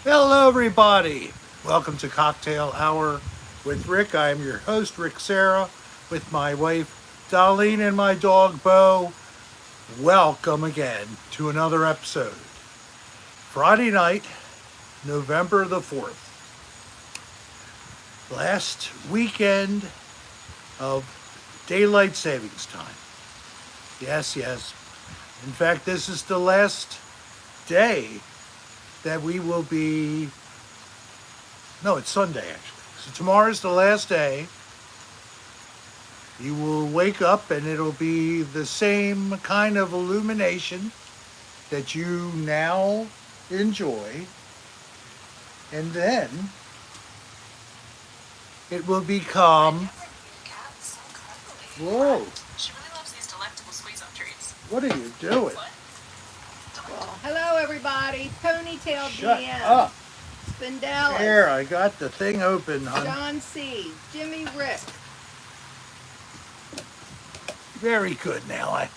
Hello, everybody. Welcome to Cocktail Hour with Rick. I am your host, Rick Serra, with my wife, Darlene, and my dog, Bo. Welcome again to another episode. Friday night, November the 4th. Last weekend of daylight savings time. Yes, yes. In fact, this is the last day that we will be, no, it's Sunday actually. So tomorrow's the last day. You will wake up and it'll be the same kind of illumination that you now enjoy. And then it will become, whoa, She really loves these delectable squeeze-up treats. what are you doing? What? Well, hello everybody. Ponytail Shut DM. up. Spindellis. Here, I got the thing open, hon. John C. Jimmy Rick. Very good now.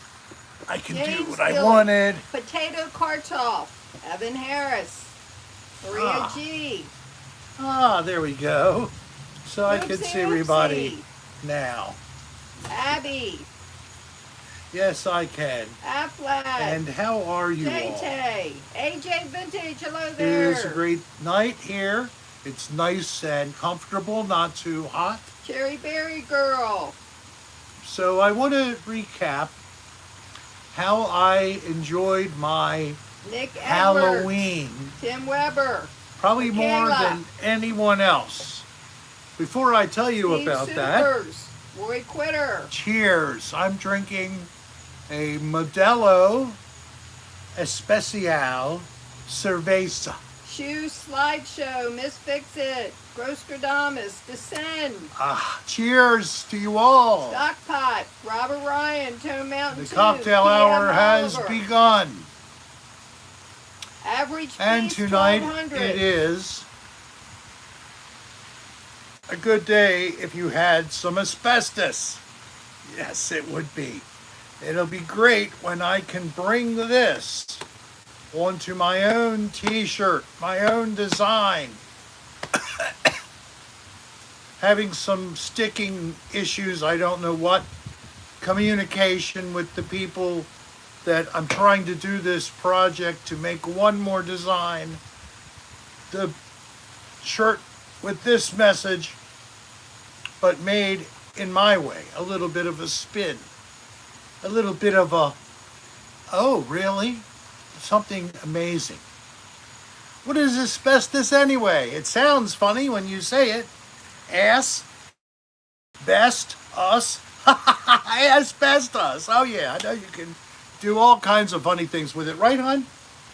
I can do James what I Gilly. wanted. Potato Kartoff. Evan Harris. Maria G. There we go. So I can Oopsie see everybody oopsie. now. Abby. Yes, I can. Affleck. And how are you Tay all? Tay. AJ Vintage. Hello It there. is a great night here. It's nice and comfortable, not too hot. Cherry Berry Girl. So I want to recap how I enjoyed my Nick Edwards. Halloween. Tim Weber. Probably more Michaela. than anyone else. Before I tell you Steve about that, Supers. Roy Quitter. cheers. I'm drinking a Modelo Especial Cerveza. Shoe Slideshow, Miss Fix-It, Grostradamus, Descend, Cheers to you all. Stockpot, Robert Ryan, Tone Mountain The 2, cocktail PM hour has Oliver, begun. Average And Feast tonight 1200. it is a good day if you had some asbestos. Yes, it would be. It'll be great when I can bring this onto my own t-shirt, my own design. Having some sticking issues, I don't know what, communication with the people that I'm trying to do this project to make one more design. The shirt with this message, but made in my way, a little bit of a spin, a little bit of a, oh, really? Something amazing. What is asbestos anyway? It sounds funny when you say it. Ass, best, us, asbestos. Oh yeah, I know you can do all kinds of funny things with it, right, hon?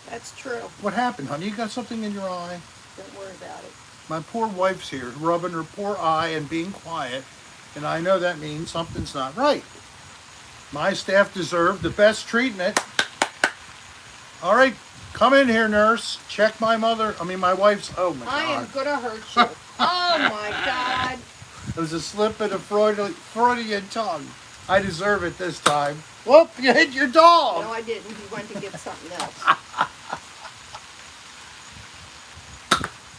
That's true. What happened, hon? You got something in your eye? Don't worry about it. My poor wife's here, rubbing her poor eye and being quiet, and I know that means something's not right. My staff deserve the best treatment. All right, come in here, nurse. Check my wife's, oh my I am God. gonna hurt you. Oh my God. It was a slip of the Freudian tongue. I deserve it this time. Whoop, you hit your dog. No, I didn't. He went to get something else.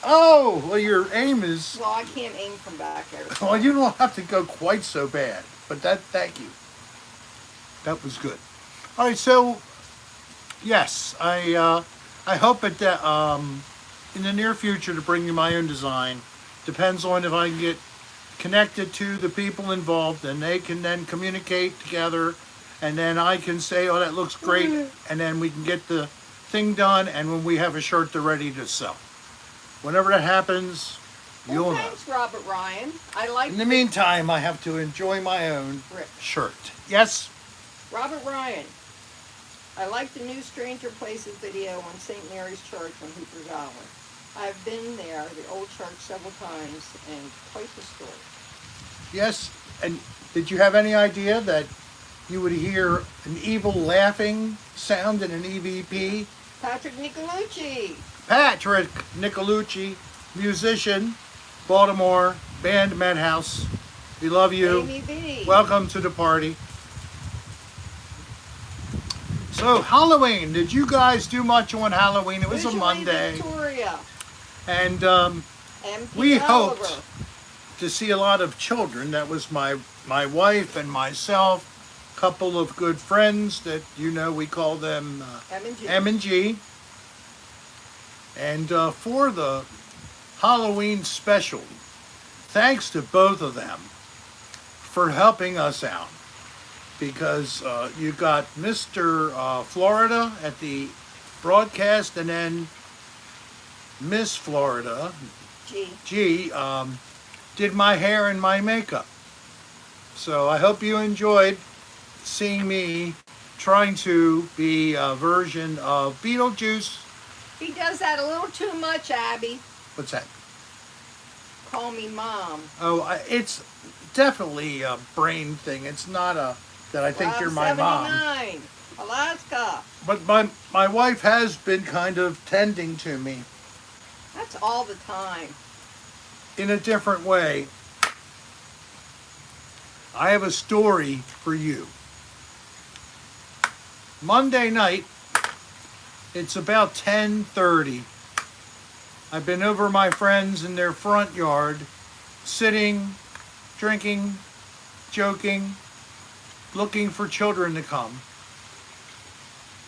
Oh, well, your aim is, Well, I can't aim from back there. well, you don't have to go quite so bad. But thank you. That was good. All right, so, yes, I hope that in the near future to bring you my own design. Depends on if I can get connected to the people involved, and they can then communicate together, and then I can say, oh, that looks great, and then we can get the thing done, and when we have a shirt, they're ready to sell. Whenever that happens, you'll Well, know. thanks, Robert Ryan. I like In the meantime, I have to enjoy my own Rick. shirt. Yes? Robert Ryan. I like the new Stranger Places video on St. Mary's Church on Hooper's Island. I've been there, the old church, several times, and quite the story. Yes. And did you have any idea that you would hear an evil laughing sound in an EVP? Patrick Nicolucci. Patrick Nicolucci, musician, Baltimore, band Madhouse. We love you. Amy B. Welcome to the party. So Halloween, did you guys do much on Halloween? It was a Visually Monday. Victoria. And MP we Oliver. hoped to see a lot of children. That was my wife and myself, couple of good friends that we call them M&G. M&G. And for the Halloween special, thanks to both of them for helping us out, because you got Mr. Florida at the broadcast, and then Miss Florida G did my hair and my makeup. So I hope you enjoyed seeing me trying to be a version of Beetlejuice. He does that a little too much, Abby. What's that? Call me mom. Oh, it's definitely a brain thing. It's not that I think you're my mom. 79, Alaska. But my wife has been kind of tending to me That's all the time. in a different way. I have a story for you. Monday night, it's about 10:30. I've been over my friends in their front yard, sitting, drinking, joking, looking for children to come.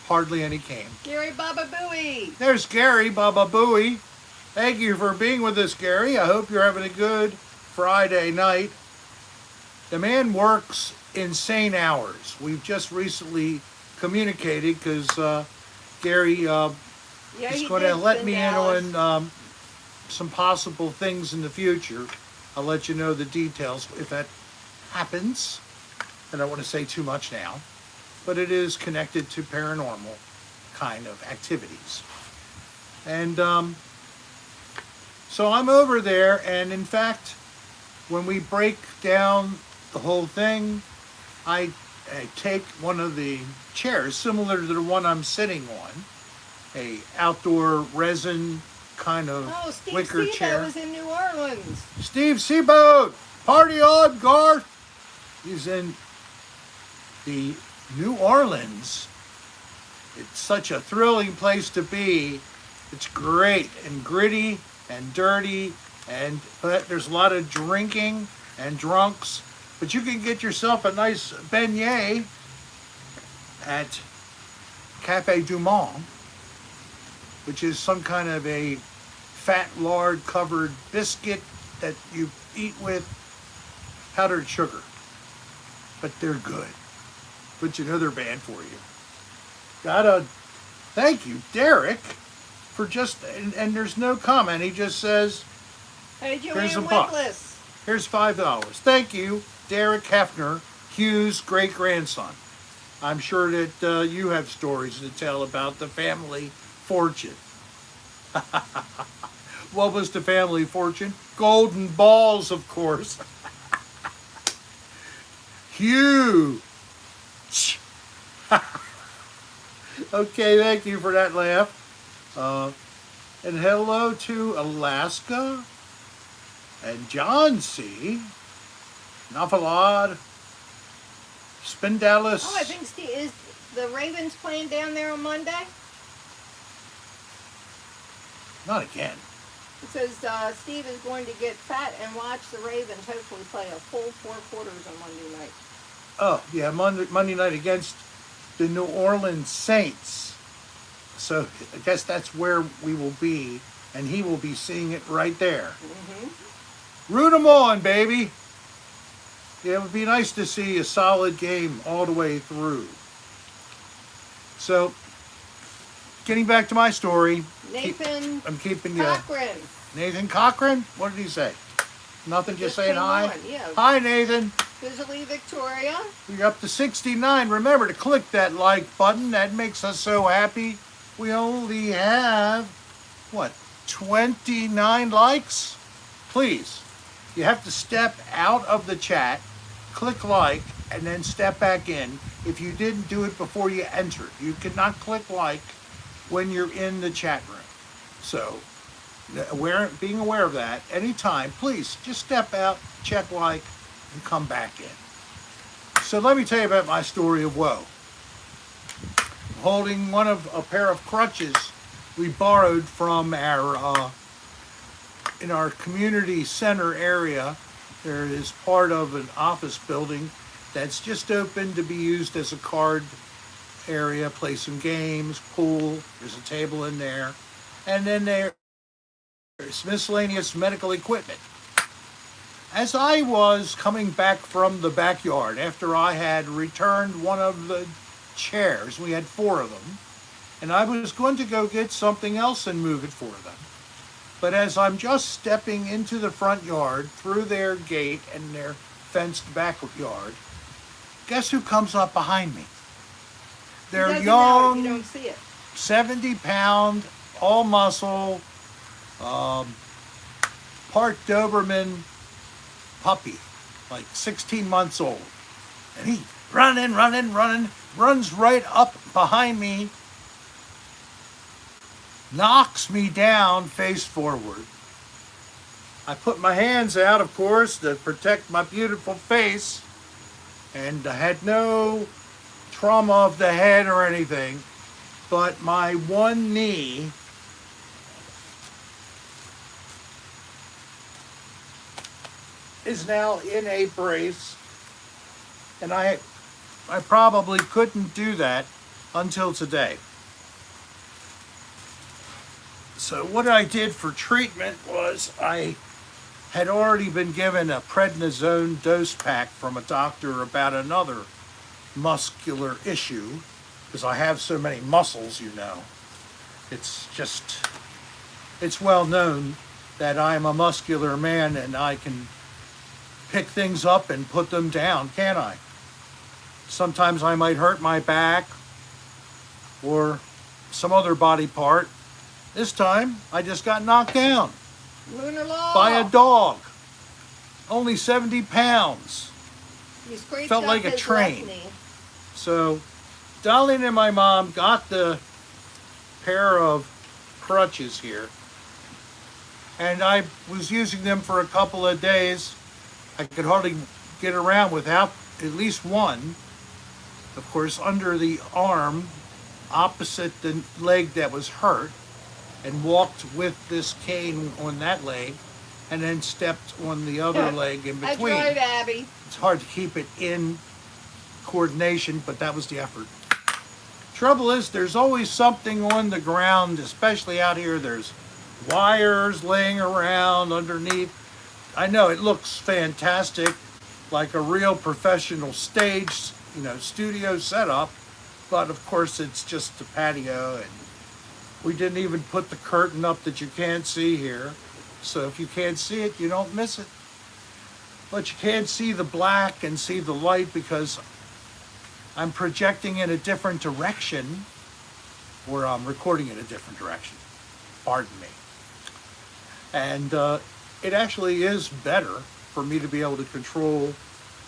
Hardly any came. Gary Baba Booey. There's Gary Baba Booey. Thank you for being with us, Gary. I hope you're having a good Friday night. The man works insane hours. We've just recently communicated because Gary is going to let me in on some possible things in the future. I'll let you know the details if that happens. I don't want to say too much now, but it is connected to paranormal kind of activities. And so I'm over there, and in fact, when we break down the whole thing, I take one of the chairs, similar to the one I'm sitting on, a outdoor resin kind of Steve wicker Seabolt chair. was in New Orleans. Steve Seabolt, party on, Garth. He's in the New Orleans. It's such a thrilling place to be. It's great and gritty and dirty, but there's a lot of drinking and drunks. But you can get yourself a nice beignet at Cafe Du Monde, which is some kind of a fat lard covered biscuit that you eat with powdered sugar. But they're good. But they're bad for you. Thank you, Derek, for and there's no comment. He just says, Hey, here's a Joanne buck. Wickless. Here's $5. Thank you, Derek Hefner, Hugh's great-grandson. I'm sure that you have stories to tell about the family fortune. What was the family fortune? Golden balls, of course. Hugh. Okay, thank you for that laugh. And hello to Alaska and John C. Nafalad. Spindalis. Oh, I think Steve, is the Ravens playing down there on Monday? Not again. It says Steve is going to get fat and watch the Ravens hopefully play a full 4 quarters on Monday night. Oh, yeah, Monday night against the New Orleans Saints. So I guess that's where we will be, and he will be seeing it right there. Mm-hmm. Root 'em on, baby. Yeah, it would be nice to see a solid game all the way through. So, getting back to my story. Nathan I'm keeping you. Cochran. Nathan Cochran? What did he say? Nothing, just saying came hi? on, yeah. Hi, Nathan. Visually Victoria. We're up to 69. Remember to click that like button. That makes us so happy. We only have, 29 likes? Please, you have to step out of the chat, click like, and then step back in. If you didn't do it before you entered, you cannot click like when you're in the chat room. So, being aware of that, anytime, please just step out, check like, and come back in. So let me tell you about my story of woe. Holding a pair of crutches we borrowed from our in our community center area, there is part of an office building that's just open to be used as a card area, play some games, pool. There's a table in there. And then there's miscellaneous medical equipment. As I was coming back from the backyard after I had returned one of the chairs, we had 4 of them, and I was going to go get something else and move it for them. But as I'm just stepping into the front yard through their gate and their fenced backyard, guess who comes up behind me? Their It doesn't matter if you young, don't see it. 70-pound, all muscle, part Doberman puppy, like 16 months old. And he running, runs right up behind me, knocks me down face forward. I put my hands out, of course, to protect my beautiful face, and I had no trauma of the head or anything, but my one knee is now in a brace, and I probably couldn't do that until today. So what I did for treatment was I had already been given a prednisone dose pack from a doctor about another muscular issue, because I have so many muscles, you know. It's well known that I'm a muscular man and I can pick things up and put them down, can't I? Sometimes I might hurt my back or some other body part. This time, I just got knocked down Lunar law. by a dog. Only 70 pounds. He scraped Felt up like a his train. left knee. So, Darlene and my mom got the pair of crutches here. And I was using them for a couple of days. I could hardly get around without at least one. Of course, under the arm, opposite the leg that was hurt, and walked with this cane on that leg, and then stepped on the other leg in I between. tried, Abby. It's hard to keep it in coordination, but that was the effort. Trouble is, there's always something on the ground, especially out here. There's wires laying around underneath. I know it looks fantastic, like a real professional stage, studio setup, but of course it's just a patio, and we didn't even put the curtain up that you can't see here. So if you can't see it, you don't miss it. But you can't see the black and see the light because I'm projecting in a different direction, or I'm recording in a different direction. Pardon me. And it actually is better for me to be able to control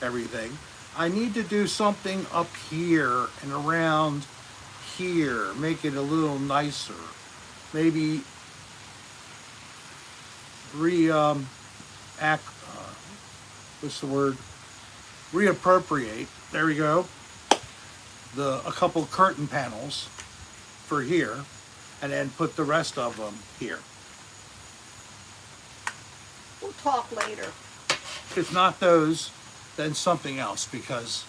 everything. I need to do something up here and around here, make it a little nicer. Maybe reappropriate, there we go, a couple curtain panels for here, and then put the rest of them here. We'll talk later. If not those, then something else, because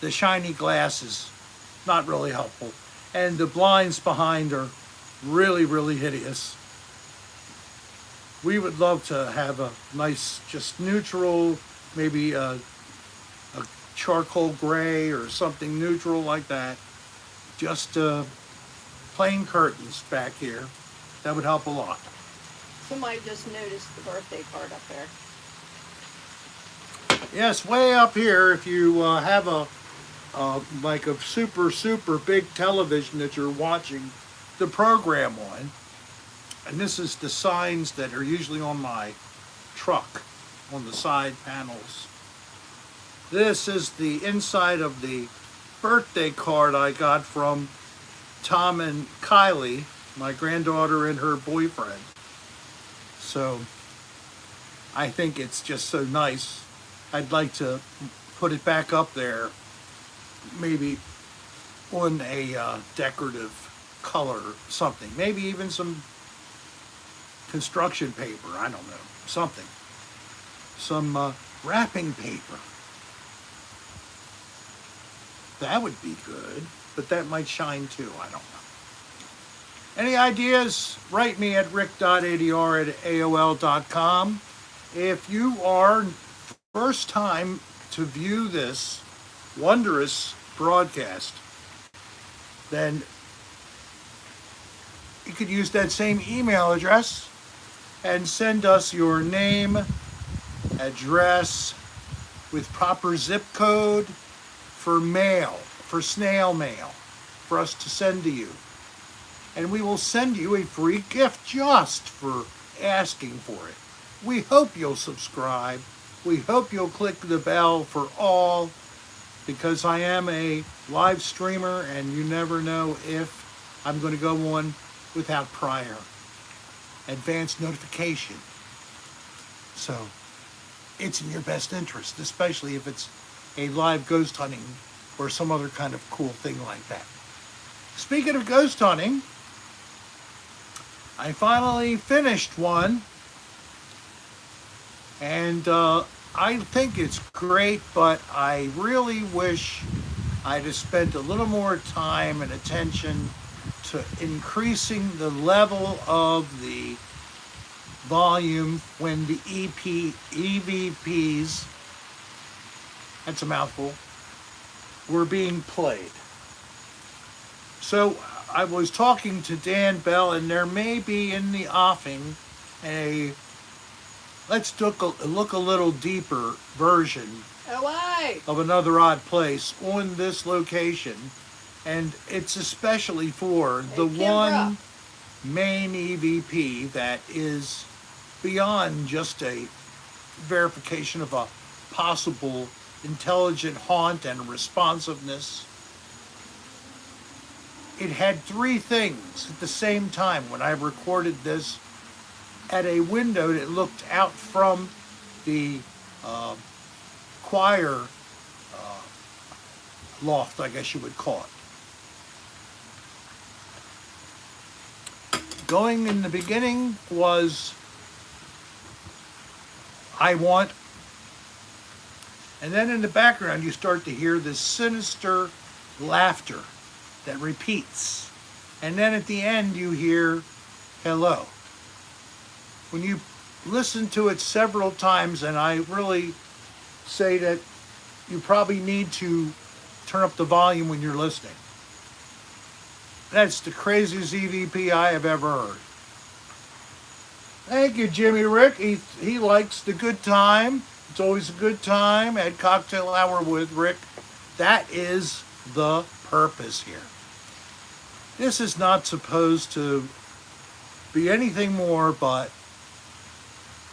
the shiny glass is not really helpful. And the blinds behind are really, really hideous. We would love to have a nice, just neutral, maybe a charcoal gray or something neutral like that. Just plain curtains back here. That would help a lot. Somebody just noticed the birthday card up there. Yes, way up here, if you have like a super big television that you're watching the program on, and this is the signs that are usually on my truck on the side panels. This is the inside of the birthday card I got from Tom and Kylie, my granddaughter and her boyfriend. So I think it's just so nice. I'd like to put it back up there, maybe on a decorative color or something. Maybe even some construction paper, I don't know, something. Some wrapping paper. That would be good, but that might shine too, I don't know. Any ideas? Write me at rick.adr@aol.com. If you are first time to view this wondrous broadcast, then you could use that same email address and send us your name, address, with proper zip code for mail, for snail mail, for us to send to you. And we will send you a free gift just for asking for it. We hope you'll subscribe. We hope you'll click the bell for all, because I am a live streamer and you never know if I'm going to go on without prior advance notification. So it's in your best interest, especially if it's a live ghost hunting or some other kind of cool thing like that. Speaking of ghost hunting, I finally finished one, and I think it's great, but I really wish I'd have spent a little more time and attention to increasing the level of the volume when the EVPs, that's a mouthful, were being played. So I was talking to Dan Bell, and there may be in the offing let's look a little deeper version of Another Odd Place on this location. And it's especially for the one main EVP that is beyond just a verification of a possible intelligent haunt and responsiveness. It had three things at the same time when I recorded this at a window that looked out from the choir loft, I guess you would call it. Going in the beginning was I want, and then in the background you start to hear this sinister laughter that repeats, and then at the end you hear hello. When you listen to it several times, and I really say that you probably need to turn up the volume when you're listening. That's the craziest EVP I have ever heard. Thank you, Jimmy Rick. He likes the good time. It's always a good time at Cocktail Hour with Rick. That is the purpose here. This is not supposed to be anything more but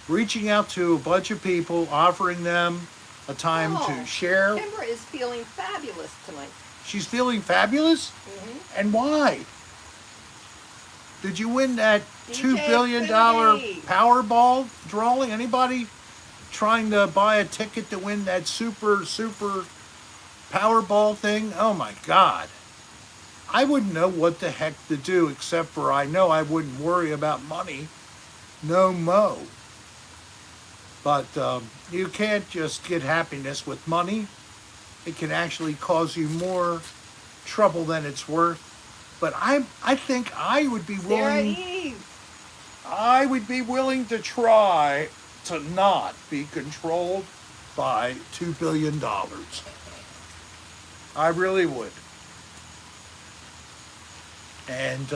reaching out to a bunch of people, offering them a time to share. Kimber is feeling fabulous tonight. She's feeling fabulous? Mm-hmm. And why? Did you win that $2 DJ billion Infinity Powerball drawing? Anybody trying to buy a ticket to win that super Powerball thing? Oh my God. I wouldn't know what the heck to do, except for I know I wouldn't worry about money. No mo. But you can't just get happiness with money. It can actually cause you more trouble than it's worth. But I think I would be willing. I would be willing to try to not be controlled by $2 billion. I really would. And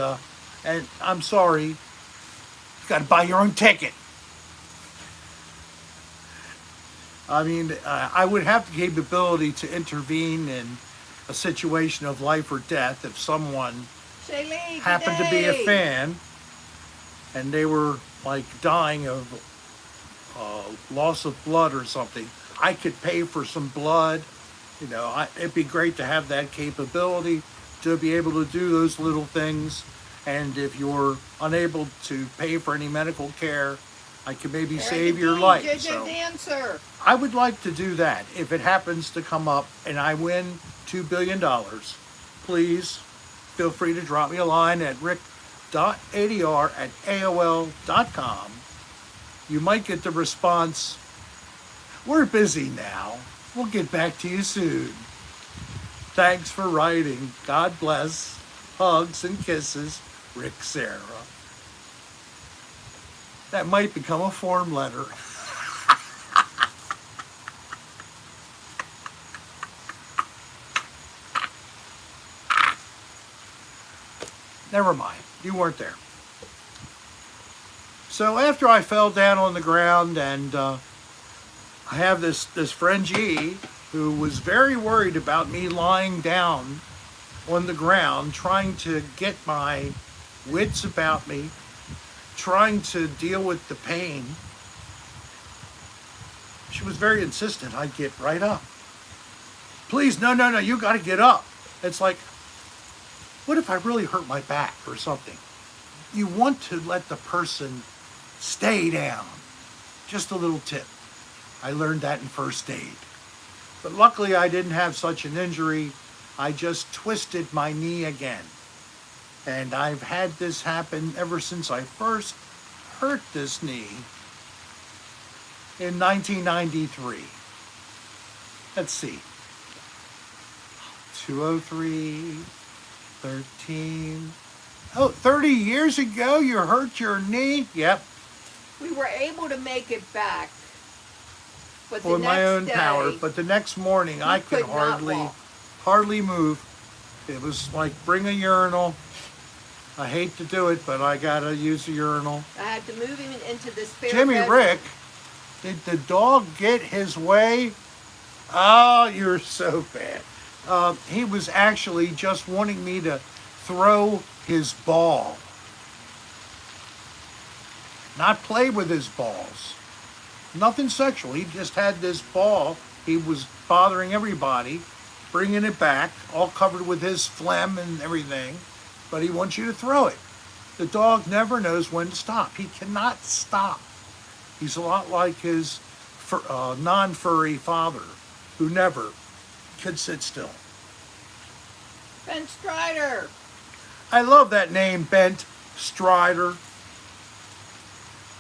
I'm sorry, you got to buy your own ticket. I mean, I would have the capability to intervene in a situation of life or death if someone happened to be a fan and they were like dying of loss of blood or something. I could pay for some blood. You know, it'd be great to have that capability to be able to do those little things. And if you're unable to pay for any medical care, I could maybe save your life. So I would like to do that. If it happens to come up and I win $2 billion, please feel free to drop me a line at rick.adr adr@aol.com, you might get the response, "We're busy now. We'll get back to you soon. Thanks for writing. God bless. Hugs and kisses, Rick Serra." That might become a form letter. Never mind. You weren't there. So after I fell down on the ground, and I have this friend G, who was very worried about me lying down on the ground, trying to get my wits about me, trying to deal with the pain. She was very insistent I get right up. Please, no, you got to get up. It's like, what if I really hurt my back or something? You want to let the person stay down. Just a little tip. I learned that in first aid. But luckily I didn't have such an injury. I just twisted my knee again. And I've had this happen ever since I first hurt this knee in 1993. Let's see. 203, 13. Oh, 30 years ago you hurt your knee? Yep. We were able to make it back. But the On next my own day, power. But the next morning I could not walk. hardly move. It was like, bring a urinal. I hate to do it, but I gotta use a urinal. I had to move him into the spare Jimmy bedroom. Rick, did the dog get his way? Oh, you're so bad. He was actually just wanting me to throw his ball. Not play with his balls. Nothing sexual. He just had this ball. He was bothering everybody, bringing it back, all covered with his phlegm and everything. But he wants you to throw it. The dog never knows when to stop. He cannot stop. He's a lot like his non-furry father, who never could sit still. Ben Strider. I love that name, Bent Strider.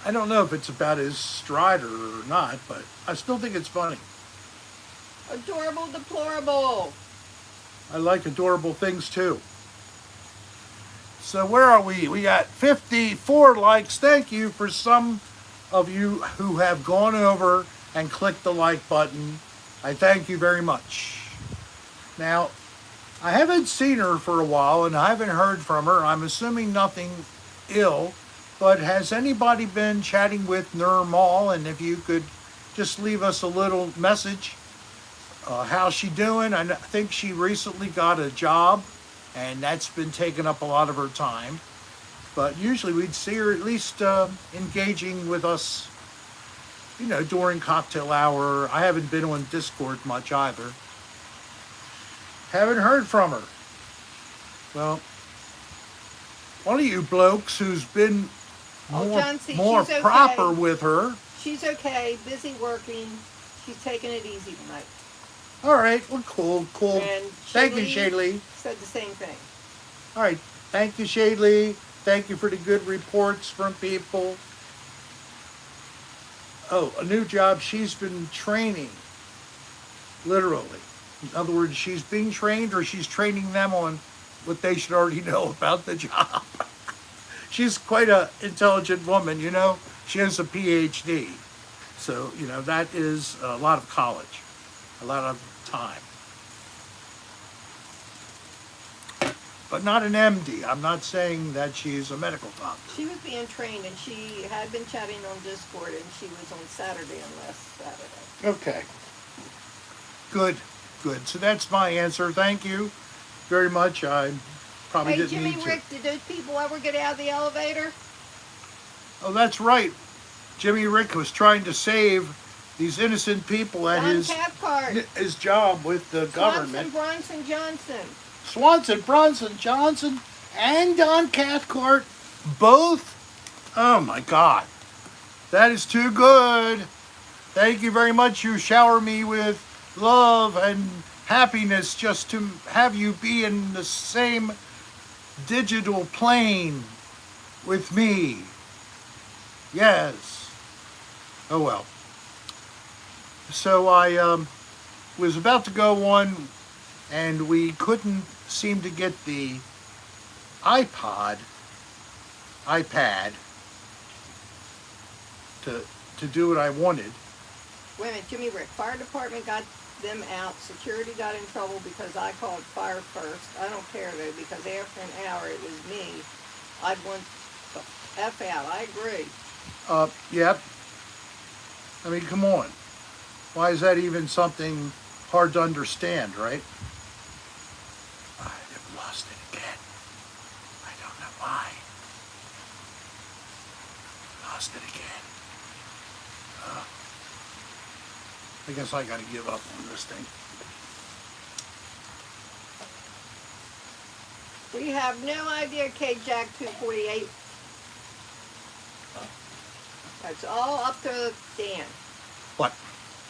I don't know if it's about his strider or not, but I still think it's funny. Adorable Deplorable. I like adorable things too. So where are we? We got 54 likes. Thank you for some of you who have gone over and clicked the like button. I thank you very much. Now, I haven't seen her for a while and I haven't heard from her. I'm assuming nothing ill, but has anybody been chatting with Normal? And if you could just leave us a little message. How's she doing? I think she recently got a job, and that's been taking up a lot of her time. But usually we'd see her at least engaging with us, during cocktail hour. I haven't been on Discord much either. Haven't heard from her. Well, one of you blokes who's been more she's okay. proper with her. She's okay, busy working. She's taking it easy tonight. All right, well, cool. And Thank you, Shadley. Said the same thing. All right, thank you, Shadley. Thank you for the good reports from people. Oh, a new job. She's been training, literally. In other words, she's being trained, or she's training them on what they should already know about the job. She's quite an intelligent woman, She has a PhD. So, that is a lot of college, a lot of time. But not an MD. I'm not saying that she's a medical doctor. She was being trained, and she had been chatting on Discord, and she was on Saturday and last Saturday. Okay. Good. So that's my answer. Thank you very much. I probably didn't Jimmy need to. Rick, did those people ever get out of the elevator? Oh, that's right. Jimmy Rick was trying to save these innocent people at Don Cathcart. his job with the government. Bronson Johnson. Swanson, Bronson, Johnson, and Don Cathcart, both. Oh my God. That is too good. Thank you very much. You shower me with love and happiness just to have you be in the same digital plane with me. Yes. Oh well. So I was about to go on, and we couldn't seem to get the iPad to do what I wanted. Wait a minute, Jimmy Rick. Fire department got them out. Security got in trouble because I called fire first. I don't care though, because after an hour it was me. I'd want the F out. I agree. Yep. I mean, come on. Why is that even something hard to understand, right? I have lost it again. I don't know why. Lost it again. I guess I gotta give up on this thing. We have no idea, K-Jack 248. That's all up to Dan. What?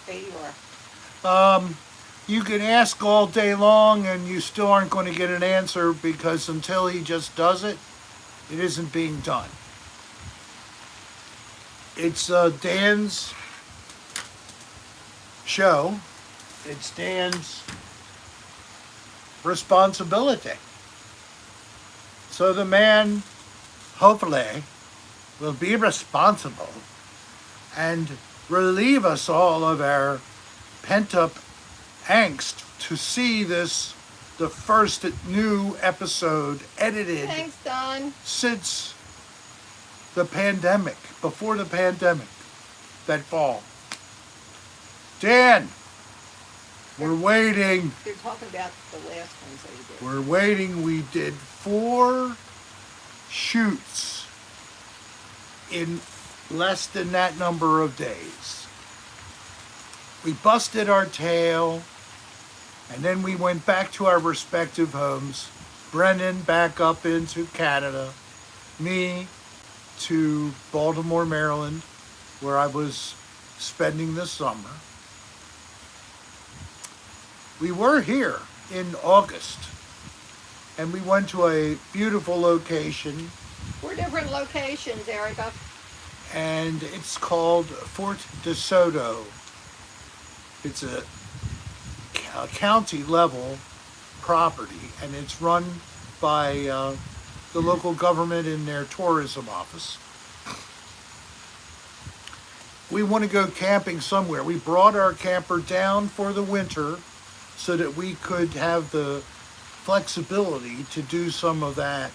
There you are. You can ask all day long and you still aren't going to get an answer, because until he just does it, it isn't being done. It's Dan's show. It's Dan's responsibility. So the man, hopefully, will be responsible and relieve us all of our pent-up angst to see this, the first new episode edited Thanks, Don. since the pandemic, before the pandemic, that fall. Dan, we're waiting. You're talking about the last ones that you did. We're waiting. We did 4 shoots in less than that number of days. We busted our tail, and then we went back to our respective homes. Brendan back up into Canada, me to Baltimore, Maryland, where I was spending the summer. We were here in August, and we went to a beautiful location, 4 different locations, Erica. and it's called Fort DeSoto. It's a county level property, and it's run by the local government in their tourism office. We want to go camping somewhere. We brought our camper down for the winter so that we could have the flexibility to do some of that,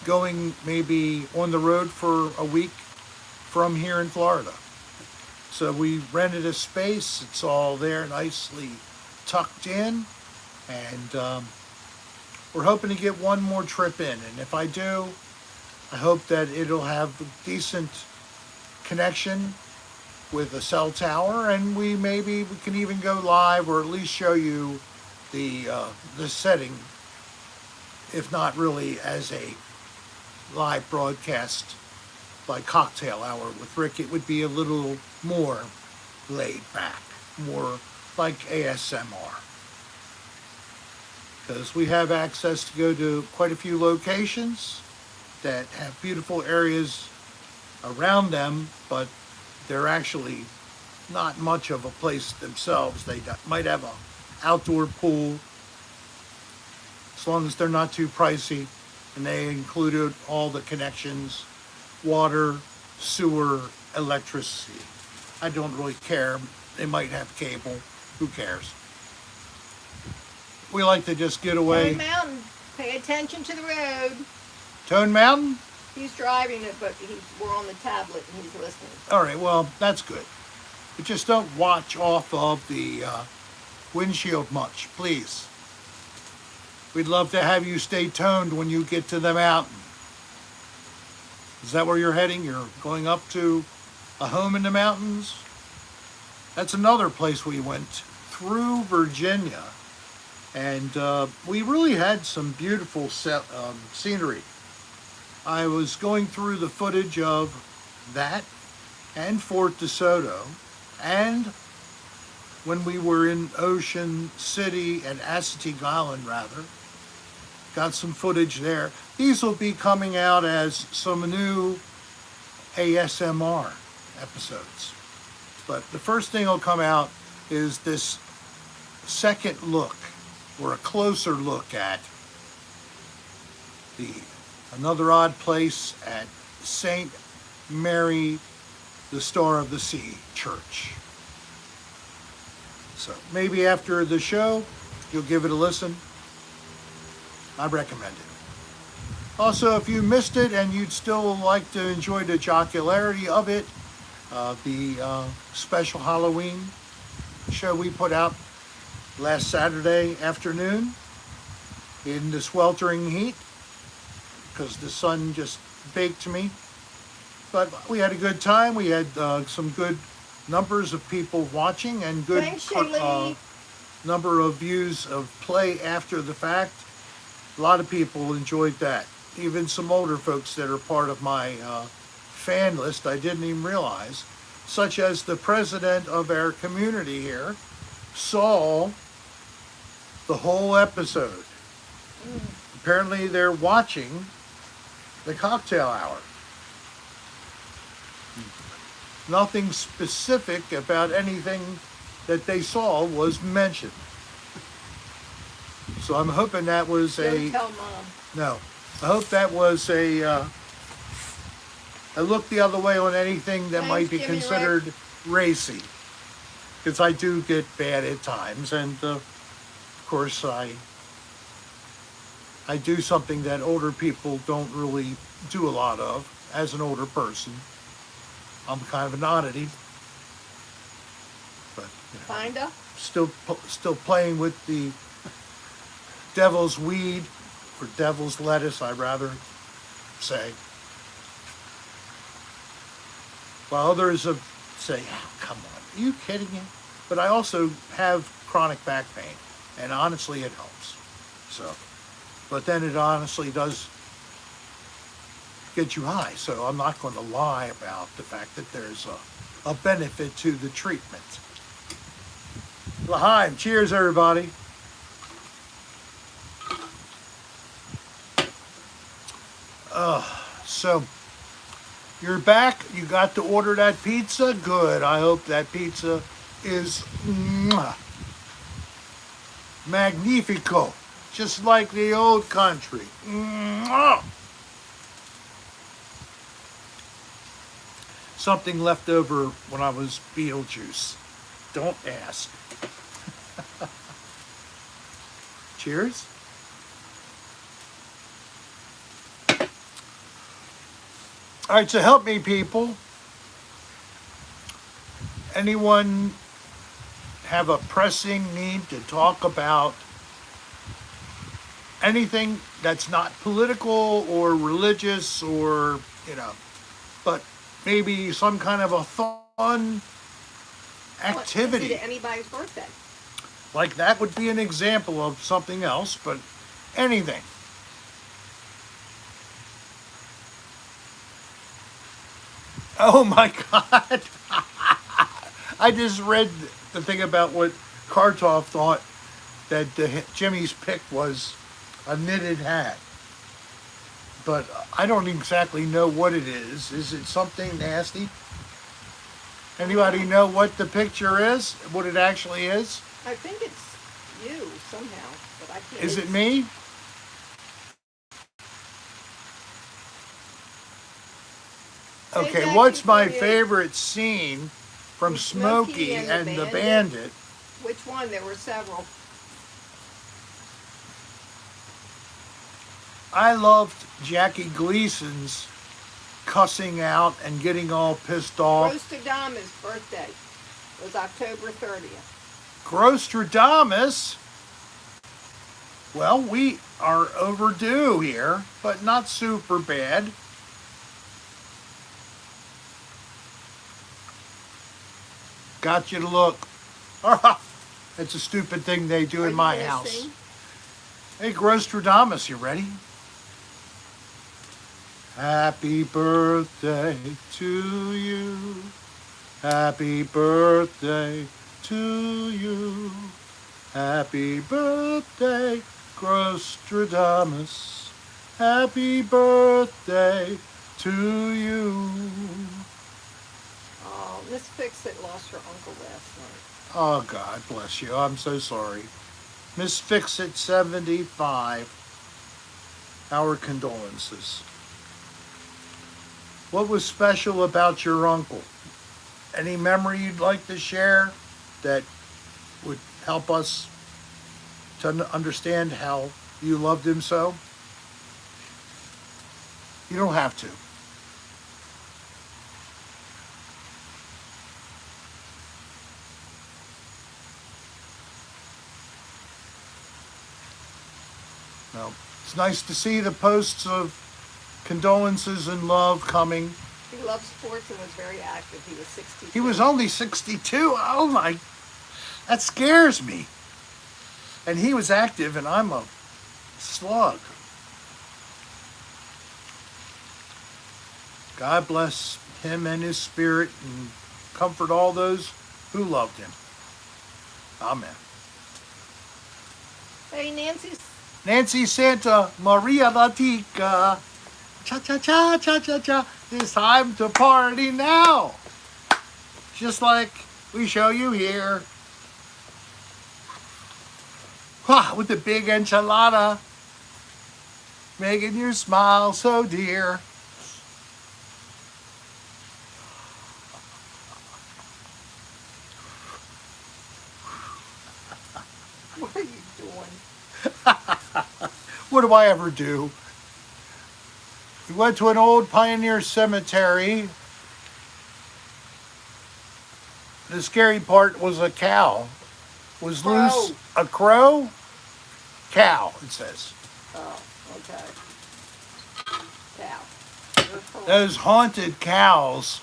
going maybe on the road for a week from here in Florida. So we rented a space. It's all there nicely tucked in, and we're hoping to get one more trip in. And if I do, I hope that it'll have a decent connection with a cell tower, and we can even go live, or at least show you the setting, if not really as a live broadcast like Cocktail Hour with Rick. It would be a little more laid back, more like ASMR, because we have access to go to quite a few locations that have beautiful areas around them, but they're actually not much of a place themselves. They might have an outdoor pool, as long as they're not too pricey, and they included all the connections: water, sewer, electricity. I don't really care. They might have cable. Who cares? We like to just get away. Tone Mountain, pay attention to the road. Tone Mountain? He's driving it, but we're on the tablet and he's listening. All right, well, that's good. But just don't watch off of the windshield much, please. We'd love to have you stay toned when you get to the mountain. Is that where you're heading? You're going up to a home in the mountains? That's another place we went, through Virginia. And we really had some beautiful scenery. I was going through the footage of that and Fort DeSoto, and when we were in Ocean City and Assateague Island, rather, got some footage there. These will be coming out as some new ASMR episodes. But the first thing that'll come out is this second look, or a closer look at the Another Odd Place at St. Mary, the Star of the Sea Church. So maybe after the show, you'll give it a listen. I recommend it. Also, if you missed it and you'd still like to enjoy the jocularity of it, the special Halloween show we put out last Saturday afternoon in the sweltering heat, because the sun just baked me. But we had a good time. We had some good numbers of people watching and good number of views of play after the fact. A lot of people enjoyed that. Even some older folks that are part of my fan list I didn't even realize, such as the president of our community here, saw the whole episode. Apparently they're watching the cocktail hour. Nothing specific about anything that they saw was mentioned. So I'm hoping that was Don't tell Mom. no. I hope that was a look the other way on anything that Thanks, might be Jimmy considered racy. Because I do get bad at times, and of course I do something that older people don't really do a lot of as an older person. I'm kind of an oddity, but Kinda. still playing with the devil's weed, or devil's lettuce, I'd rather say. While others say, oh, come on, are you kidding me? But I also have chronic back pain, and honestly it helps. So, but then it honestly does get you high, so I'm not going to lie about the fact that there's a benefit to the treatment. L'chaim, cheers everybody. So you're back. You got to order that pizza. Good. I hope that pizza is magnifico, just like the old country. Something left over when I was Beetlejuice. Don't ask. Cheers. All right, so help me, people. Anyone have a pressing need to talk about anything that's not political or religious or, but maybe some kind of a fun activity? Is it anybody's birthday? Like that would be an example of something else, but anything. Oh my God. I just read the thing about what Kartoff thought that Jimmy's pick was a knitted hat. But I don't exactly know what it is. Is it something nasty? Anybody know what the picture is? What it actually is? I think it's you somehow, but I can't. Is it me? Okay, Maybe I what's can my tell you. favorite scene from Smokey and the Bandit? Which one? There were several. I loved Jackie Gleason's cussing out and getting all pissed off. Grostradamus' birthday was October 30th. Grostradamus? Well, we are overdue here, but not super bad. Got you to look. That's a stupid thing they do in my house. Sing? Hey, Grostradamus, you ready? Happy birthday to you. Happy birthday to you. Happy birthday, Grostradamus, happy birthday to you. Oh, Miss Fix-It lost her uncle last night. Oh, God bless you. I'm so sorry. Miss Fix-It 75, our condolences. What was special about your uncle? Any memory you'd like to share that would help us to understand how you loved him so? You don't have to. Well, it's nice to see the posts of condolences and love coming. He loved sports and was very active. He was 62. He was only 62. Oh my, that scares me. And he was active and I'm a slug. God bless him and his spirit and comfort all those who loved him. Amen. Hey, Nancy Santa Maria Latica. Cha-cha-cha, cha-cha-cha. It's time to party now. Just like we show you here. With the big enchilada. Making you smile so dear. What are you doing? What do I ever do? We went to an old pioneer cemetery. The scary part was a cow. Was Crow. loose. A crow? Cow, it says. Oh, okay. Cow. You're correct. Those haunted cows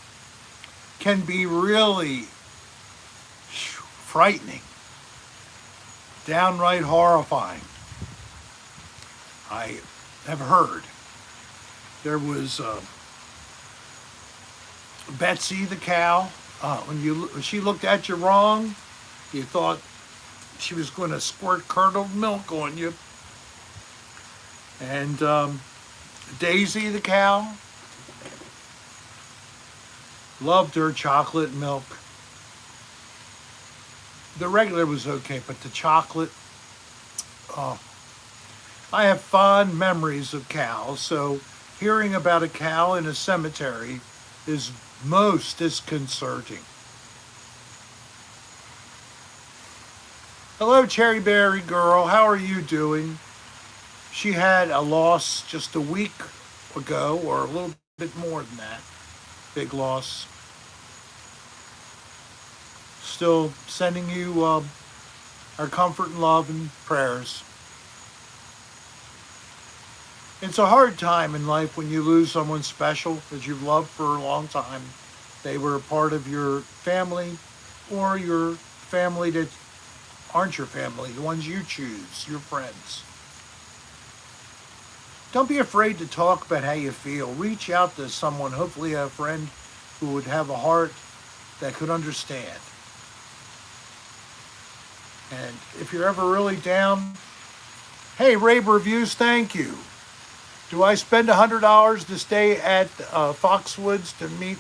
can be really frightening. Downright horrifying. I have heard. There was Betsy the cow. When she looked at you wrong, you thought she was going to squirt curdled milk on you. And Daisy the cow loved her chocolate milk. The regular was okay, but the chocolate, oh. I have fond memories of cows, so hearing about a cow in a cemetery is most disconcerting. Hello, Cherry Berry Girl. How are you doing? She had a loss just a week ago, or a little bit more than that. Big loss. Still sending you our comfort and love and prayers. It's a hard time in life when you lose someone special that you've loved for a long time. They were a part of your family, or your family that aren't your family, the ones you choose, your friends. Don't be afraid to talk about how you feel. Reach out to someone, hopefully a friend who would have a heart that could understand. And if you're ever really down, hey, Rave Reviews, thank you. Do I spend $100 to stay at Foxwoods to meet?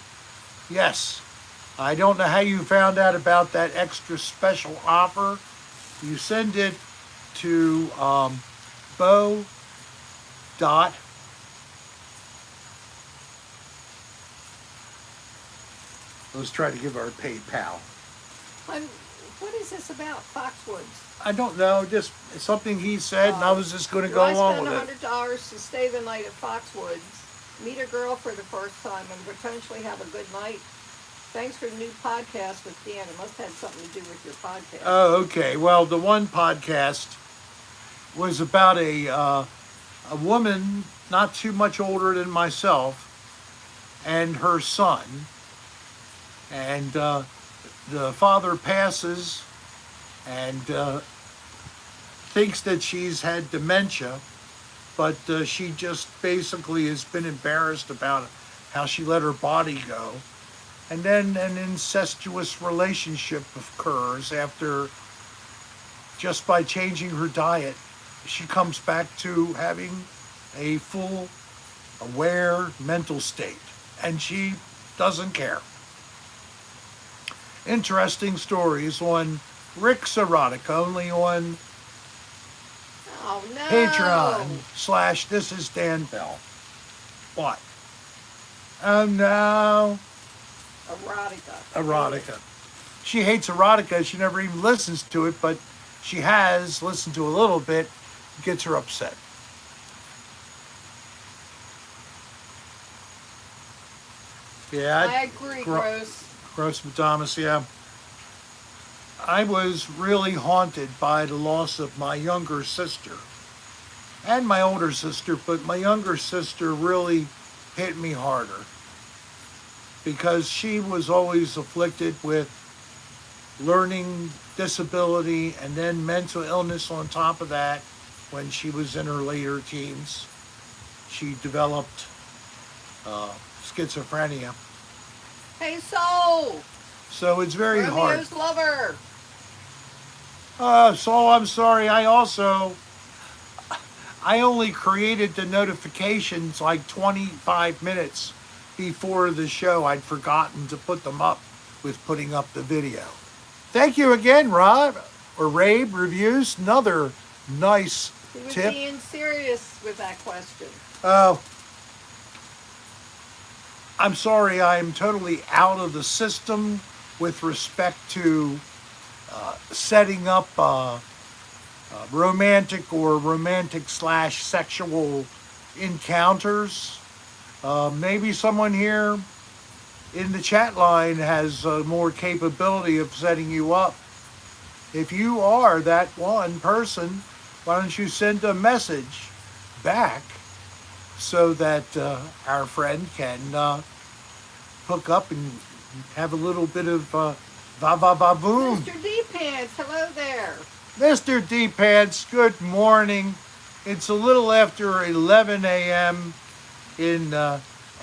Yes. I don't know how you found out about that extra special offer. You send it to Bo dot. Let's try to give our PayPal. What is this about, Foxwoods? I don't know, just something he said, and I was just going to go along with it. I spend $100 to stay the night at Foxwoods, meet a girl for the first time, and potentially have a good night? Thanks for the new podcast with Dan. It must have something to do with your podcast. Oh, okay. Well, the one podcast was about a woman not too much older than myself and her son. And the father passes and thinks that she's had dementia, but she just basically has been embarrassed about how she let her body go. And then an incestuous relationship occurs after, just by changing her diet, she comes back to having a full, aware mental state, and she doesn't care. Interesting stories on Rick's Erotica, only on Oh no. Patreon / This Is Dan Bell. What? Oh no. Erotica. She hates erotica. She never even listens to it, but she has listened to a little bit. It gets her upset. Yeah, I agree, Gross. Gross Madamus, yeah. I was really haunted by the loss of my younger sister and my older sister, but my younger sister really hit me harder because she was always afflicted with learning disability and then mental illness on top of that. When she was in her later teens, she developed schizophrenia. Hey, Soul. So it's very Romeo's hard. lover. So I'm sorry. I only created the notifications like 25 minutes before the show. I'd forgotten to put them up with putting up the video. Thank you again, Rob or Rabe Reviews. Another nice He was tip. being serious with that question. I'm sorry. I'm totally out of the system with respect to setting up romantic or romantic/sexual encounters. Maybe someone here in the chat line has more capability of setting you up. If you are that one person, why don't you send a message back so that our friend can hook up and have a little bit of va-va-va-boom. Mr. D-Pants, hello there. Mr. D-Pants, good morning. It's a little after 11 a.m. in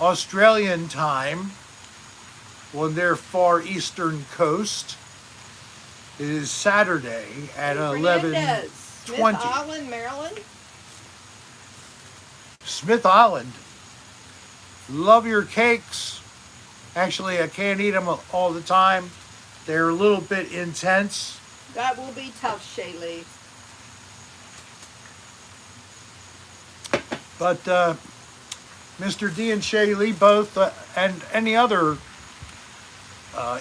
Australian time on their far eastern coast. It is Saturday at 11:20. Smith Island, Maryland. Smith Island. Love your cakes. Actually, I can't eat them all the time. They're a little bit intense. That will be tough, Shaylee. But Mr. D and Shaylee both, and any other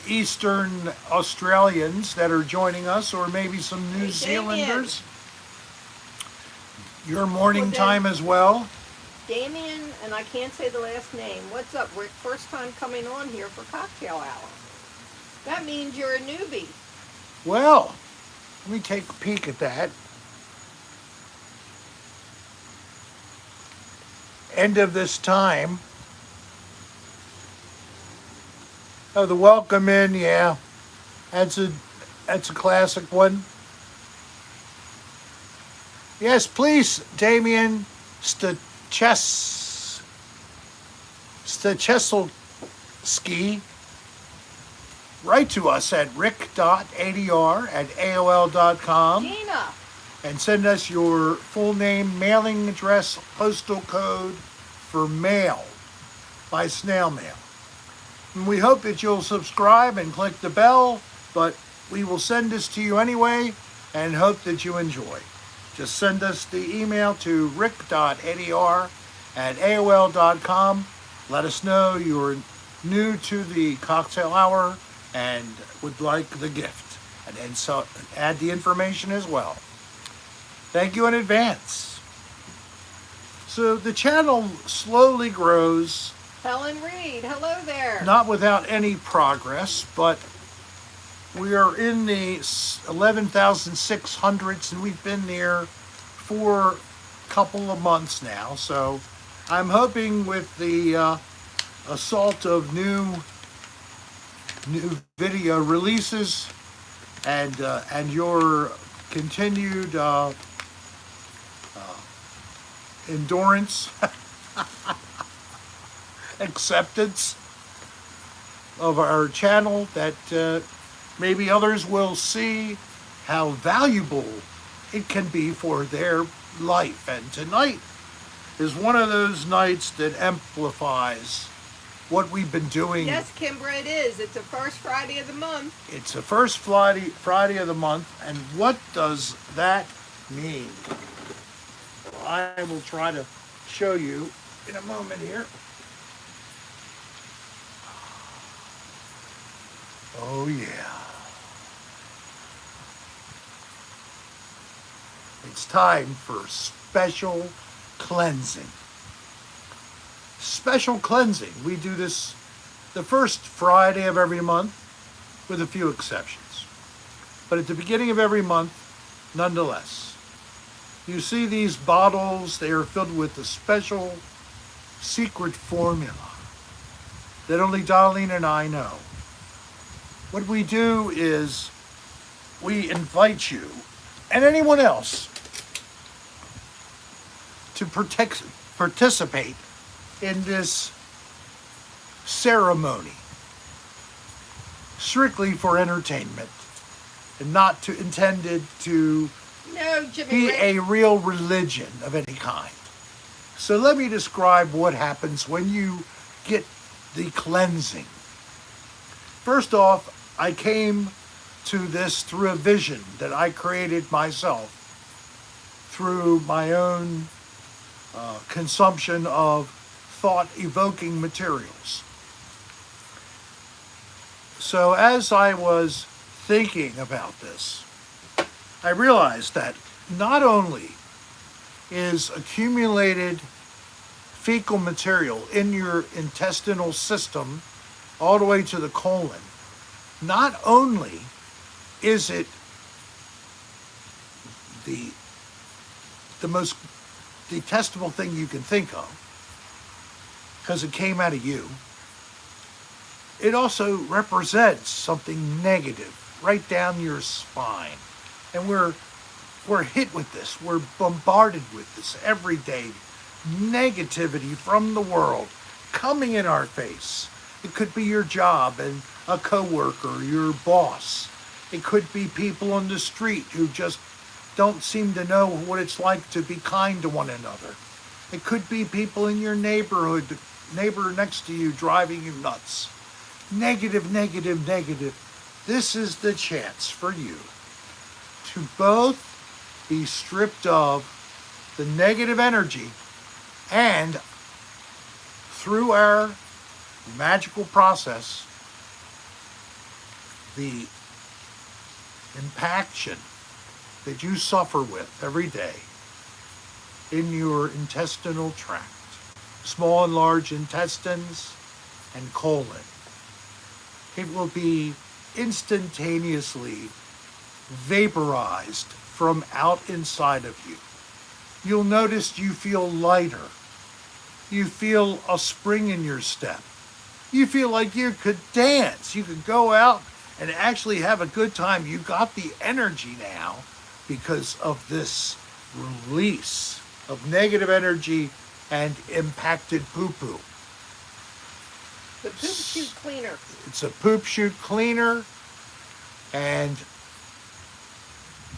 Eastern Australians that are joining us, or maybe some New Zealanders, your morning time as well. Damien, and I can't say the last name. What's up, Rick? First time coming on here for cocktail hour. That means you're a newbie. Well, let me take a peek at that. End of this time. Oh, the welcome in, yeah. That's a classic one. Yes, please, Damien Stacheselski. Write to us at rick.adr@aol.com Gina. and send us your full name, mailing address, postal code for mail by snail mail. And we hope that you'll subscribe and click the bell, but we will send this to you anyway and hope that you enjoy. Just send us the email to rick.adr@aol.com. Let us know you're new to the cocktail hour and would like the gift, and then so add the information as well. Thank you in advance. So the channel slowly grows, Helen Reed, hello there. not without any progress, but we are in the 11,600s, and we've been there for a couple of months now. So I'm hoping with the assault of new video releases and your continued endurance, acceptance of our channel, that maybe others will see how valuable it can be for their life. And tonight is one of those nights that amplifies what we've been doing. Yes, Kimbra, it is. It's the first Friday of the month. It's the first Friday of the month, and what does that mean? I will try to show you in a moment here. Oh yeah. It's time for special cleansing. Special cleansing. We do this the first Friday of every month, with a few exceptions. But at the beginning of every month, nonetheless. You see these bottles, they are filled with a special secret formula that only Darlene and I know. What we do is we invite you and anyone else to participate in this ceremony, strictly for entertainment and not intended to No, Jimmy be Rick. a real religion of any kind. So let me describe what happens when you get the cleansing. First off, I came to this through a vision that I created myself through my own consumption of thought-evoking materials. So as I was thinking about this, I realized that not only is accumulated fecal material in your intestinal system all the way to the colon, not only is it the most detestable thing you can think of, because it came out of you, it also represents something negative right down your spine. And we're hit with this. We're bombarded with this every day. Negativity from the world coming in our face. It could be your job and a coworker, your boss. It could be people on the street who just don't seem to know what it's like to be kind to one another. It could be people in your neighborhood, the neighbor next to you driving you nuts. Negative, negative, negative. This is the chance for you to both be stripped of the negative energy and through our magical process, the impaction that you suffer with every day in your intestinal tract, small and large intestines and colon. It will be instantaneously vaporized from out inside of you. You'll notice you feel lighter. You feel a spring in your step. You feel like you could dance. You could go out and actually have a good time. You got the energy now because of this release of negative energy and impacted poo-poo. The poop chute cleaner. It's a poop chute cleaner, and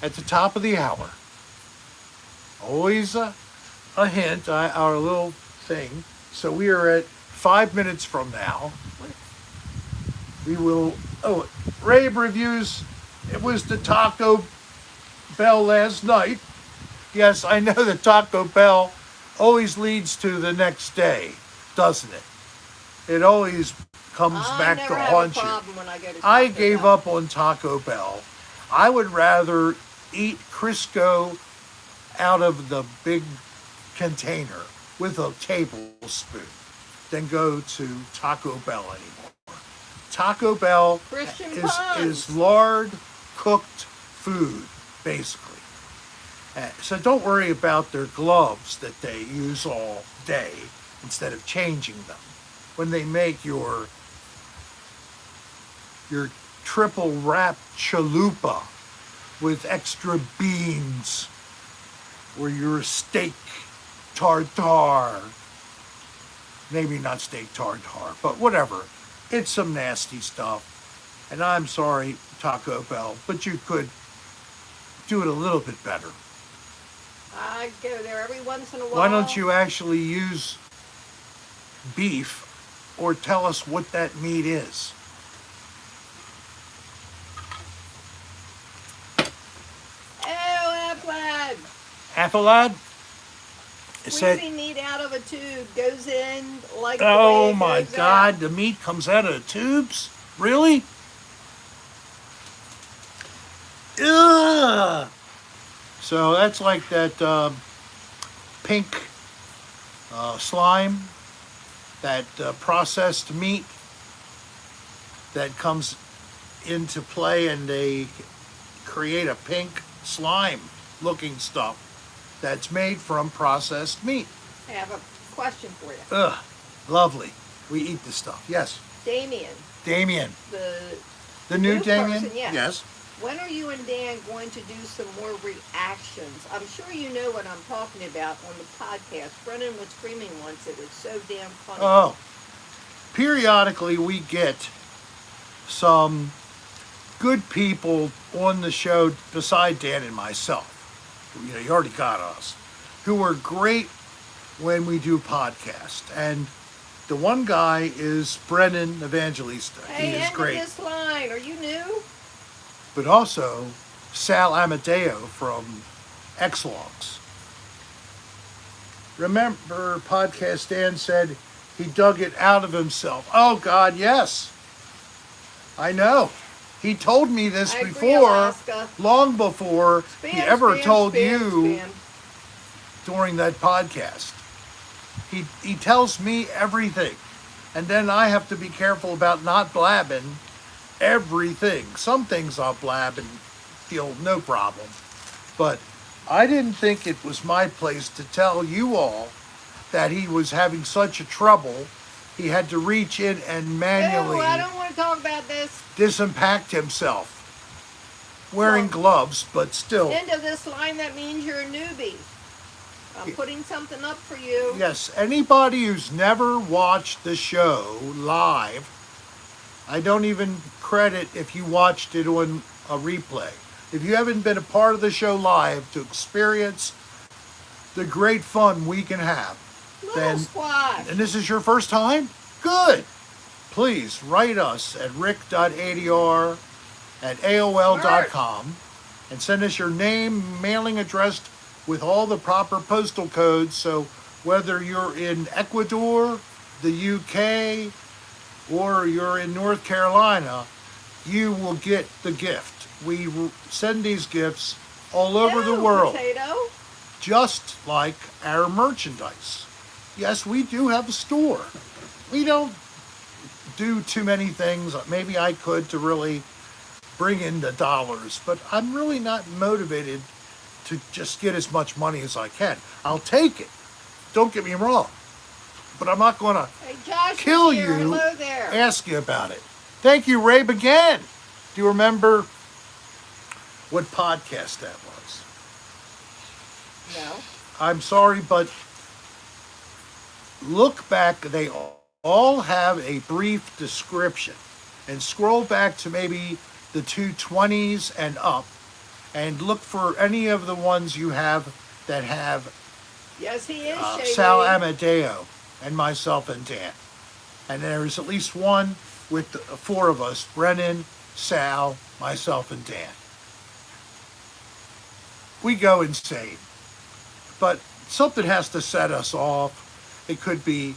at the top of the hour, always a hint, our little thing. So we are at 5 minutes from now. We will, rave reviews. It was the Taco Bell last night. Yes, I know that Taco Bell always leads to the next day, doesn't it? It always comes back to haunt you. I gave up on Taco Bell. I would rather eat Crisco out of the big container with a tablespoon than go to Taco Bell anymore. Taco Bell is lard cooked food, basically. So don't worry about their gloves that they use all day instead of changing them. When they make your triple wrap chalupa with extra beans, or your steak tartare, maybe not steak tartare, but whatever. It's some nasty stuff. And I'm sorry, Taco Bell, but you could do it a little bit better. I go there every once in a while. Why don't you actually use beef or tell us what that meat is? Oh, Applad! Affalad? It said, Squeezing meat out of a tube goes in like the oh way it my goes God, out. the meat comes out of the tubes? Really? Ugh! So that's like that pink slime, that processed meat that comes into play, and they create a pink slime looking stuff that's made from processed meat. I have a question for you. Ugh, lovely. We eat this stuff. Yes. Damien, The the new new Damien? person, yes. Yes. when are you and Dan going to do some more reactions? I'm sure you know what I'm talking about on the podcast. Brennan was screaming once. It was so damn funny. Oh, periodically we get some good people on the show beside Dan and myself. You know, you already got us, who are great when we do podcast. And the one guy is Brennan Evangelista. Hey, He is end of great. this line. Are you new? But also Sal Amadeo from X-Logs. Remember podcast Dan said he dug it out of himself. Oh God, yes. I know. He told me this I agree, before, Alaska. long before he Spam, ever spam, told spam, you spam. during that podcast. He tells me everything. And then I have to be careful about not blabbing everything. Some things I'll blab and feel no problem. But I didn't think it was my place to tell you all that he was having such a trouble. He had to reach in and manually No, I don't want to talk about this. disimpact himself. Wearing Well, gloves, but still. End of this line, that means you're a newbie. I'm putting something up for you. Yes, anybody who's never watched the show live, I don't even credit if you watched it on a replay. If you haven't been a part of the show live to experience the great fun we can have, Little then, squash. and this is your first time, good. Please write us at rick.adr@aol.com and send us your name, mailing address with all the proper postal codes. So whether you're in Ecuador, the UK, or you're in North Carolina, you will get the gift. We send these gifts all over the No, world, Potato. just like our merchandise. Yes, we do have a store. We don't do too many things. Maybe I could to really bring in the dollars, but I'm really not motivated to just get as much money as I can. I'll take it. Don't get me wrong. But I'm not going to Hey, Josh, kill is here. you, Hello there. ask you about it. Thank you, Rabe, again. Do you remember what podcast that was? No. I'm sorry, but look back. They all have a brief description. And scroll back to maybe the 220s and up, and look for any of the ones you have that have Yes, he is, Shay Sal Ray. Amadeo and myself and Dan. And there's at least one with the four of us, Brennan, Sal, myself, and Dan. We go insane. But something has to set us off. It could be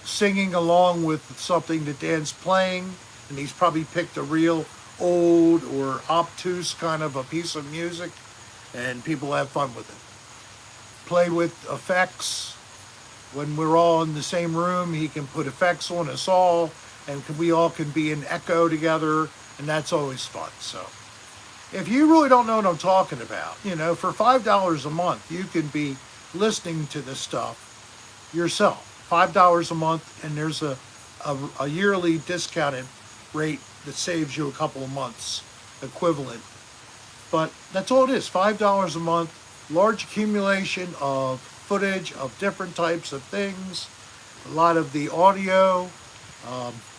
singing along with something that Dan's playing, and he's probably picked a real old or obtuse kind of a piece of music, and people have fun with it. Play with effects. When we're all in the same room, he can put effects on us all, and we all can be in echo together, and that's always fun. So if you really don't know what I'm talking about, you know, for $5 a month, you can be listening to this stuff yourself. $5 a month, and there's a yearly discounted rate that saves you a couple of months equivalent. But that's all it is, $5 a month, large accumulation of footage of different types of things. A lot of the audio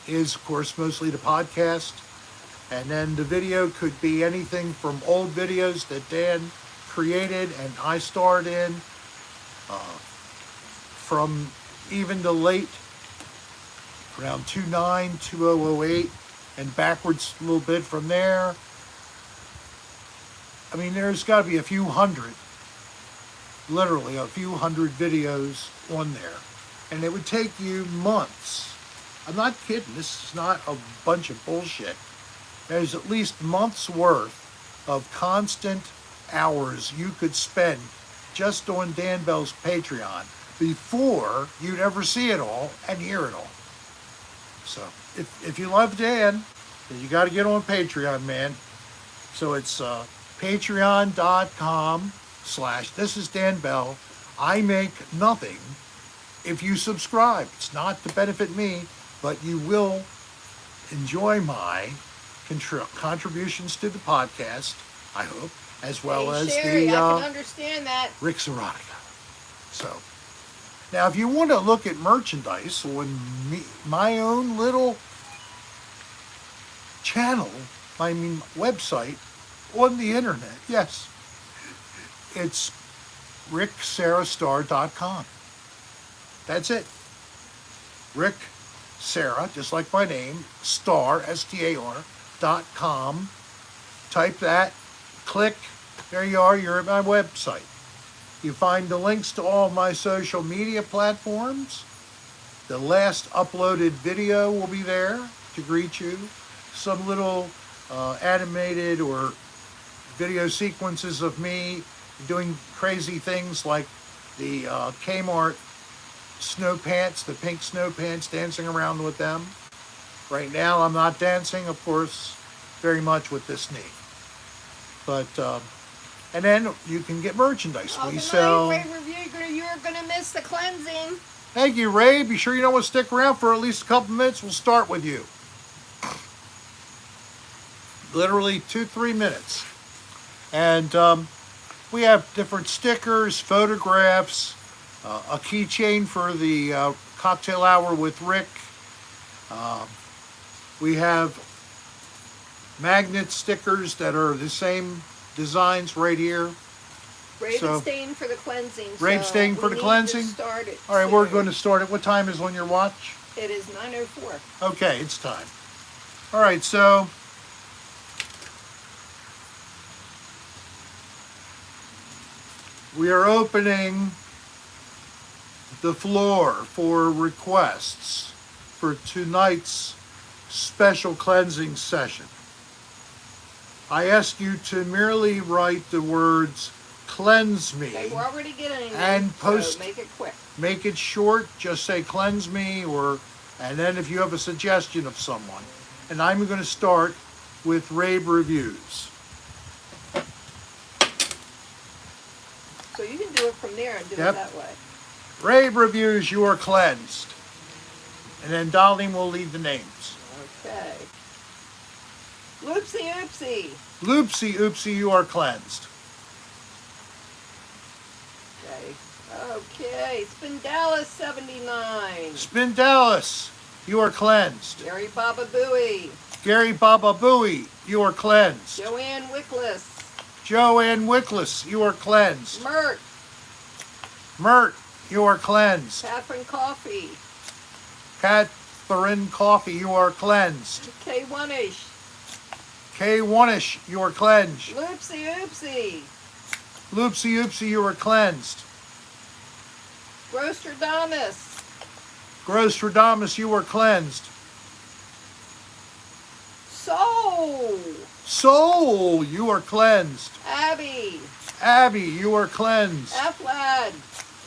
is, of course, mostly the podcast. And then the video could be anything from old videos that Dan created and I starred in, from even the late, around 2008, and backwards a little bit from there. I mean, there's got to be a few hundred, literally a few hundred videos on there. And it would take you months. I'm not kidding. This is not a bunch of bullshit. There's at least months worth of constant hours you could spend just on Dan Bell's Patreon before you'd ever see it all and hear it all. So if you love Dan, then you got to get on Patreon, man. So it's patreon.com/this is Dan Bell. I make nothing if you subscribe. It's not to benefit me, but you will enjoy my contributions to the podcast, I hope, as well as Sherry, the I can understand that. Rick's Erotica. So, now if you want to look at merchandise on my own little channel, I mean website on the internet, yes, it's ricksarahstar.com. That's it. Rick Serra, just like my name, star, STAR.com. Type that, click, there you are, you're at my website. You find the links to all my social media platforms. The last uploaded video will be there to greet you. Some little animated or video sequences of me doing crazy things like the Kmart snow pants, the pink snow pants, dancing around with them. Right now I'm not dancing, of course, very much with this knee. But, and then you can get merchandise. Oh, We good sell... night, Ray Review. You're going to miss the cleansing. Thank you, Ray. Be sure you know what, stick around for at least a couple minutes. We'll start with you. Literally 2-3 minutes. And we have different stickers, photographs, a keychain for the cocktail hour with Rick. We have magnet stickers that are the same designs right here. Ravenstein for the cleansing. Ravenstein for the cleansing? Start it All right, we're soon. going to start it. What time is on your watch? It is 9:04. Okay, it's time. All right, so we are opening the floor for requests for tonight's special cleansing session. I ask you to merely write the words "cleanse me" Okay, we're already getting and post. So make it quick. Make it short. Just say "cleanse me," and then if you have a suggestion of someone. And I'm going to start with rave reviews. So you can do it from there and do Yep. it that way. Rave reviews, you are cleansed. And then Darlene will lead the names. Okay. Loopsy oopsie. Loopsy oopsie, you are cleansed. Okay. Okay. Spin Dallas 79. Spin Dallas, you are cleansed. Gary Baba Booey. Gary Baba Booey, you are cleansed. Joanne Wickless. Joanne Wickless, you are cleansed. Mert. Mert, you are cleansed. Catherine Coffee. Catherine Coffee, you are cleansed. K1ish. K1ish, you are cleansed. Loopsy oopsie. Loopsy oopsie, you are cleansed. Grostradamus. Grostradamus, you are cleansed. Soul. Soul, you are cleansed. Abby. Abby, you are cleansed. Aflad.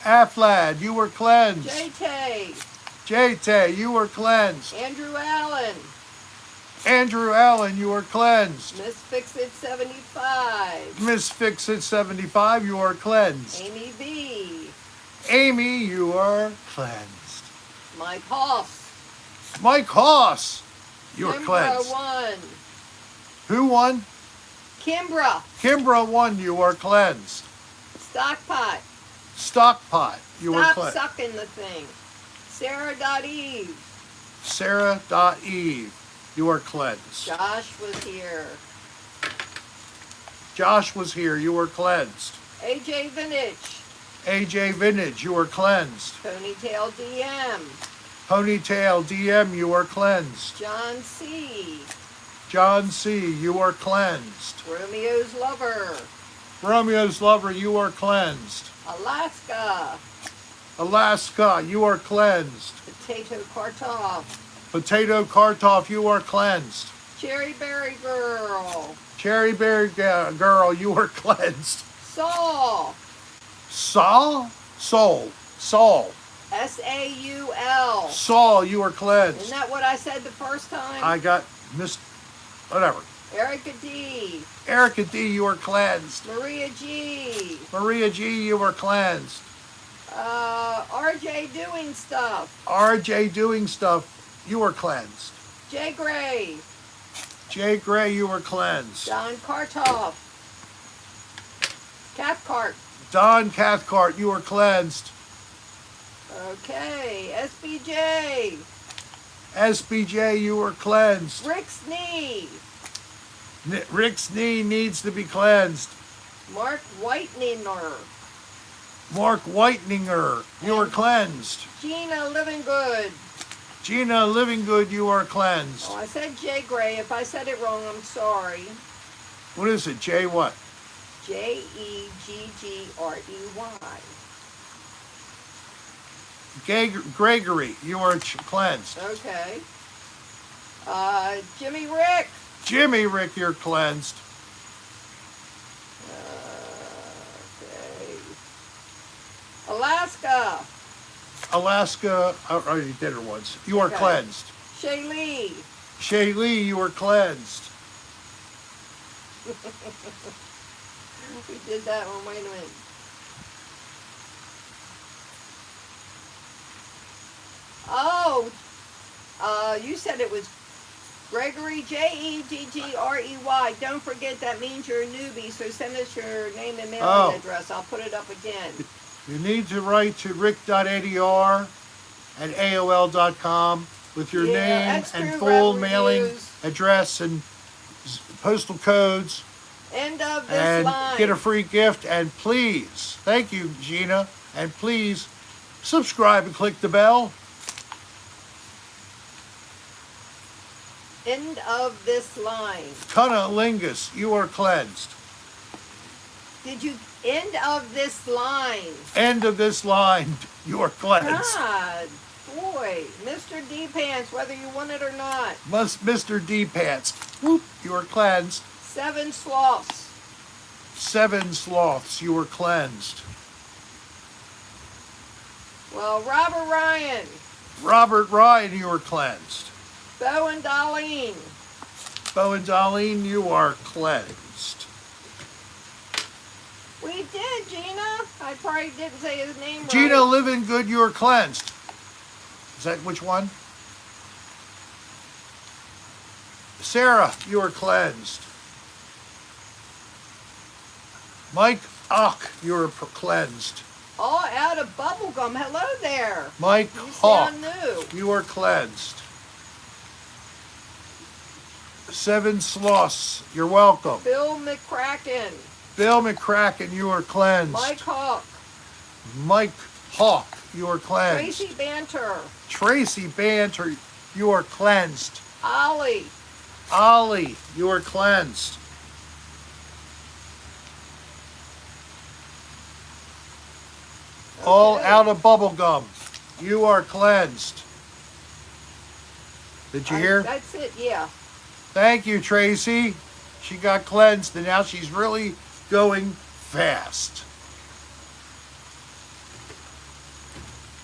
Aflad, you are cleansed. J-Tay. J-Tay, you are cleansed. Andrew Allen. Andrew Allen, you are cleansed. Miss Fixit 75. Miss Fixit 75, you are cleansed. Amy V. Amy, you are cleansed. Mike Hoss. Mike Hoss, you are Kimbra cleansed. won. Who won? Kimbra. Kimbra won, you are cleansed. Stockpot. Stockpot, you are Stop cleansed. sucking the thing. Sarah.Eve. Sarah.Eve, you are cleansed. Josh was here. Josh was here, you are cleansed. AJ Vintage. AJ Vintage, you are cleansed. Ponytail DM. Ponytail DM, you are cleansed. John C. John C., you are cleansed. Romeo's Lover. Romeo's Lover, you are cleansed. Alaska. Alaska, you are cleansed. Potato Kartoff. Potato Kartoff, you are cleansed. Cherry Berry Girl. Cherry Berry Girl, you are cleansed. Saul. Saul? Soul. Saul. Saul. Saul, you are cleansed. Isn't that what I said the first time? I got missed. Whatever. Erica D. Erica D., you are cleansed. Maria G. Maria G., you are cleansed. RJ Doing Stuff. RJ Doing Stuff, you are cleansed. Jay Gray. Jay Gray, you are cleansed. Don Kartoff. Cathcart. Don Cathcart, you are cleansed. Okay. SBJ. SBJ, you are cleansed. Rick's Knee. Rick's knee needs to be cleansed. Mark Whiteninger. Mark Whiteninger, you are cleansed. Gina Living Good. Gina Living Good, you are cleansed. Oh, I said Jay Gray. If I said it wrong, I'm sorry. What is it? Jay what? Jegggrey. Gregory, you are cleansed. Okay. Jimmy Rick. Jimmy Rick, you're cleansed. Okay. Alaska. Alaska, I already did her once. You are Okay. cleansed. Shay Lee. Shay Lee, you are cleansed. We did that one. Wait a minute. Oh, you said it was Gregory, Jegggrey. Don't forget that means you're a newbie, so send us your name and mailing address. I'll put it up again. You need to write to rick.adr@aol.com with your name that's and true, full Rebel mailing Reviews. address and postal codes. End of this And line. get a free gift. And please, thank you, Gina, and please subscribe and click the bell. End of this line. Cunnilingus, you are cleansed. Did you end of this line? End of this line, you are cleansed. God, boy, Mr. D Pants, whether you want it or not. Mr. D Pants, whoop, you are cleansed. 7 sloths. 7 sloths, you are cleansed. Well, Robert Ryan. Robert Ryan, you are cleansed. Bo and Darlene. Bo and Darlene, you are cleansed. We did, Gina. I probably didn't say his name right. Gina Living Good, you are cleansed. Is that which one? Serra, you are cleansed. Mike Ock, you are cleansed. All out of bubblegum. Hello there. Mike You Hawk, sound new. you are cleansed. 7 sloths, you're welcome. Bill McCracken. Bill McCracken, you are cleansed. Mike Hawk. Mike Hawk, you are cleansed. Tracy Banter. Tracy Banter, you are cleansed. Ollie. Ollie, you are cleansed. All Okay. out of bubble gum, you are cleansed. Did you hear? That's it, yeah. Thank you, Tracy. She got cleansed and now she's really going fast.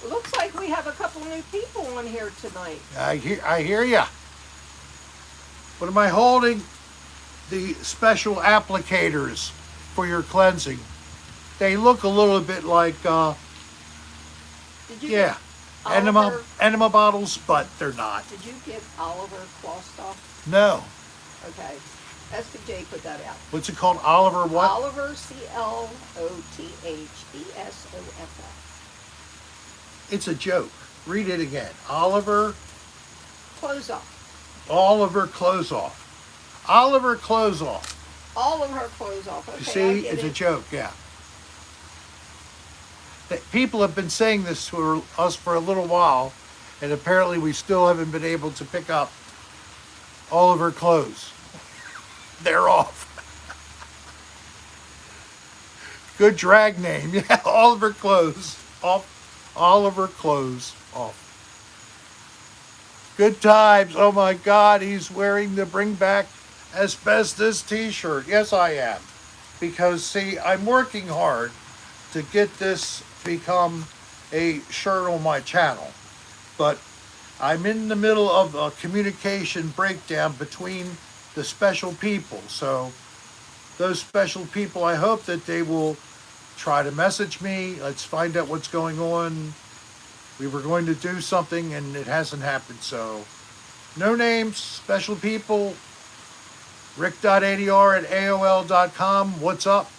Looks like we have a couple new people on here tonight. I hear ya. What am I holding? The special applicators for your cleansing. They look a little bit like, Did you yeah, get Oliver, enema bottles, but they're not. Did you get Oliver Klostoff? No. Okay. SPJ put that out. What's it called? Oliver what? Oliver Clothsoff. It's a joke. Read it again. Oliver Clothsoff. Closeoff. Oliver Closeoff. All of her clothes off. Okay, You I see, get it's a it. joke, yeah. People have been saying this to us for a little while, and apparently we still haven't been able to pick up all of her clothes. They're off. Good drag name. Yeah, all of her clothes off. All of her clothes off. Good times. Oh my God, he's wearing the Bring Back Asbestos t-shirt. Yes, I am. Because, see, I'm working hard to get this become a shirt on my channel. But I'm in the middle of a communication breakdown between the special people. So those special people, I hope that they will try to message me. Let's find out what's going on. We were going to do something and it hasn't happened. So no names, special people. rick.adr@aol.com. What's up?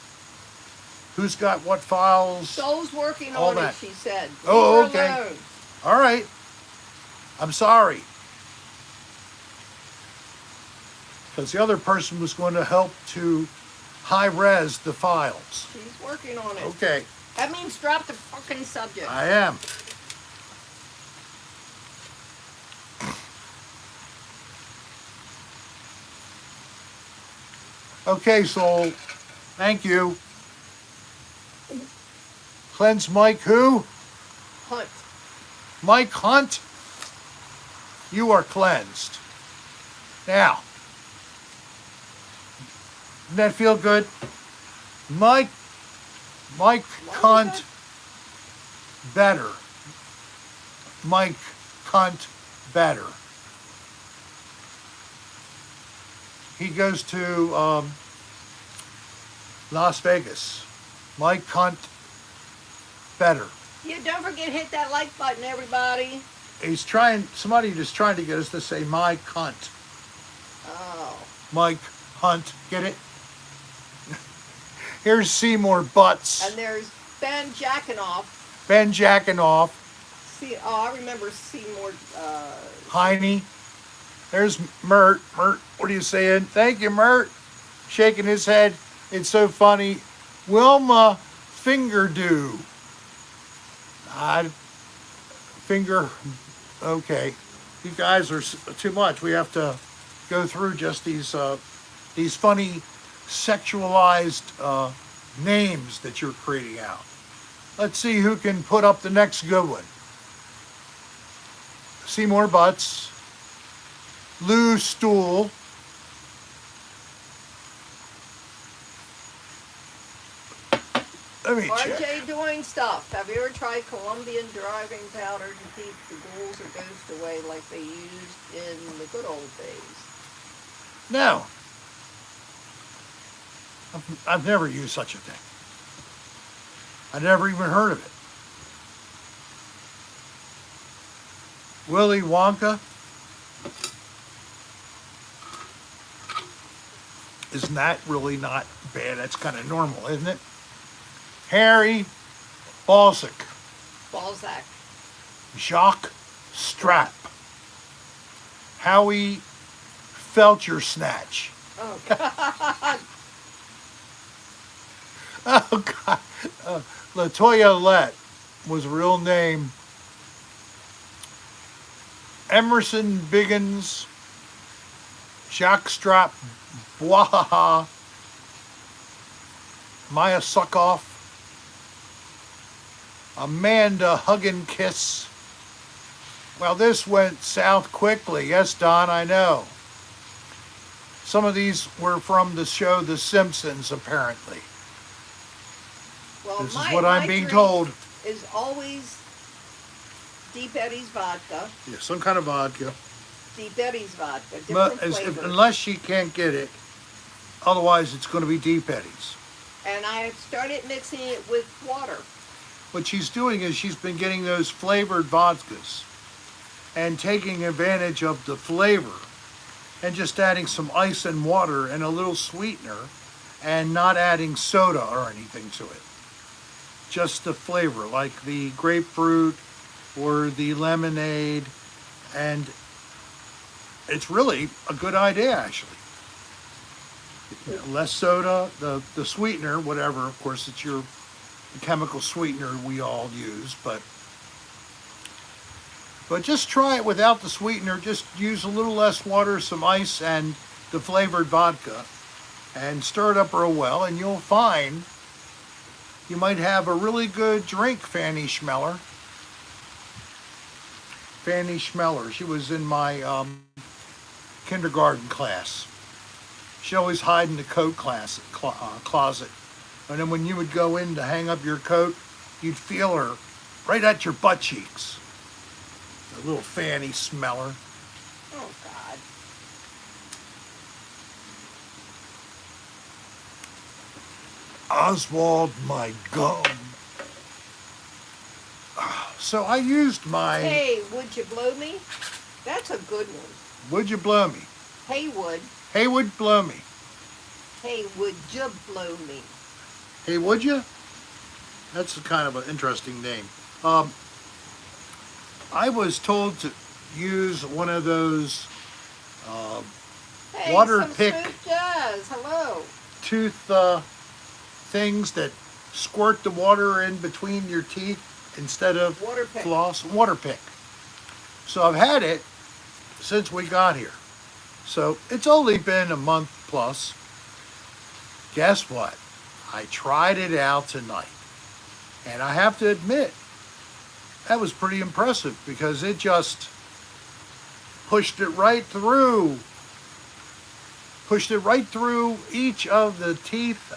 Who's got what files? Soul's working All on that. it, she said. Oh, Leave her okay. alone. All right. I'm sorry. Because the other person was going to help to high-res the files. She's working on it. Okay, That means drop the fucking subject. I am. Okay, Soul. Thank you. Cleanse Mike who? Hunt. Mike Hunt. You are cleansed. Now, doesn't that feel good? Mike Hunt better. Mike Hunt better. He goes to Las Vegas. Mike Hunt better. Yeah, don't forget hit that like button, everybody. He's trying, somebody just trying to get us to say Mike Hunt. Oh. Mike Hunt, get it? Here's Seymour Butts. And there's Ben Jackanoff. Ben Jackanoff. I remember Seymour. Heine. There's Mert. Mert, what are you saying? Thank you, Mert. Shaking his head. It's so funny. Wilma Fingerdew. Finger. Okay. You guys are too much. We have to go through just these funny sexualized names that you're creating out. Let's see who can put up the next good one. Seymour Butts. Lou Stool. Let me check. RJ doing stuff. Have you ever tried Colombian driving powder to keep the ghouls or ghosts away like they used in the good old days? No. I've never used such a thing. I never even heard of it. Willy Wonka. Isn't that really not bad? That's kind of normal, isn't it? Harry Balzac. Balzac. Jacques Strap. Howie Felchersnatch. Oh, God. Oh, God. LaToya Lett was a real name. Emerson Biggins. Jacques Strap. Bwahaha. Maya Suckoff. Amanda Huggin Kiss. Well, this went south quickly. Yes, Don, I know. Some of these were from the show The Simpsons, apparently. Well, This is what I'm being told. Is always Deep Eddy's vodka. Yeah, some kind of vodka. Deep Eddy's vodka. But Different flavors. unless she can't get it, otherwise it's going to be Deep Eddy's. And I started mixing it with water. What she's doing is she's been getting those flavored vodkas and taking advantage of the flavor and just adding some ice and water and a little sweetener and not adding soda or anything to it. Just the flavor, like the grapefruit or the lemonade, and it's really a good idea, actually. Less soda, the sweetener, whatever, of course, it's your the chemical sweetener we all use, but just try it without the sweetener. Just use a little less water, some ice, and the flavored vodka, and stir it up real well, and you'll find you might have a really good drink. Fanny Schmeller. Fanny Schmeller. She was in my kindergarten class. She always hide in the coat closet. And then when you would go in to hang up your coat, you'd feel her right at your butt cheeks. The little Fanny Smeller. Oh, God. Oswald, my gum. So I used my... Hey, would you blow me? That's a good one. Would you blow me? Haywood. Haywood, blow me. Hey, would you blow me? Hey, would you? That's kind of an interesting name. I was told to use one of those Hey, water some pick smooth jazz. Hello. tooth things that squirt the water in between your teeth instead of Water pick. floss. Water pick. So I've had it since we got here. So it's only been a month plus. Guess what? I tried it out tonight. And I have to admit, that was pretty impressive because it just pushed it right through each of the teeth,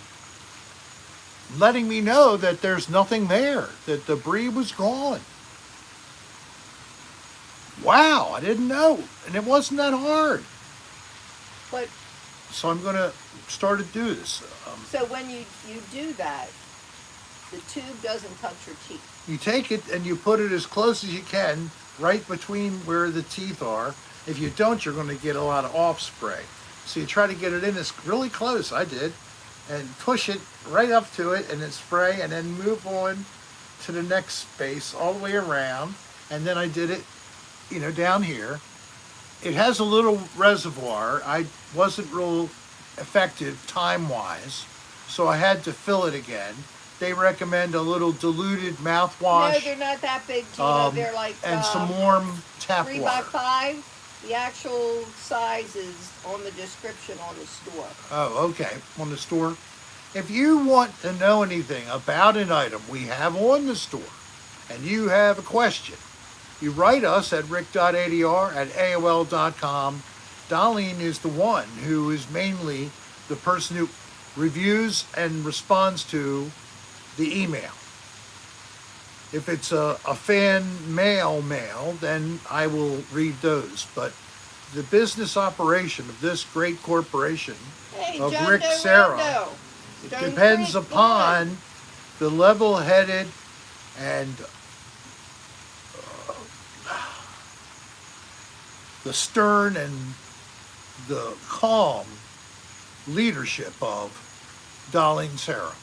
letting me know that there's nothing there, that the debris was gone. Wow, I didn't know. And it wasn't that hard. But So I'm going to start to do this. so when you do that, the tube doesn't touch your teeth. You take it and you put it as close as you can, right between where the teeth are. If you don't, you're going to get a lot of off spray. So you try to get it in as really close, I did, and push it right up to it and then spray and then move on to the next space all the way around. And then I did it, down here. It has a little reservoir. I wasn't real effective time-wise, so I had to fill it again. They recommend a little diluted mouthwash. No, they're not that big, Gino. They're like and some warm tap 3 water. by 5. The actual size is on the description on the store. Oh, okay. On the store. If you want to know anything about an item we have on the store, and you have a question, you write us at rick.adr@aol.com. Darlene is the one who is mainly the person who reviews and responds to the email. If it's a fan mail, then I will read those. But the business operation of this great corporation Hey, of John Rick Doe Serra, Rondo. it Stone depends Creek, upon the level-headed and the stern and the calm leadership of Darlene Serra.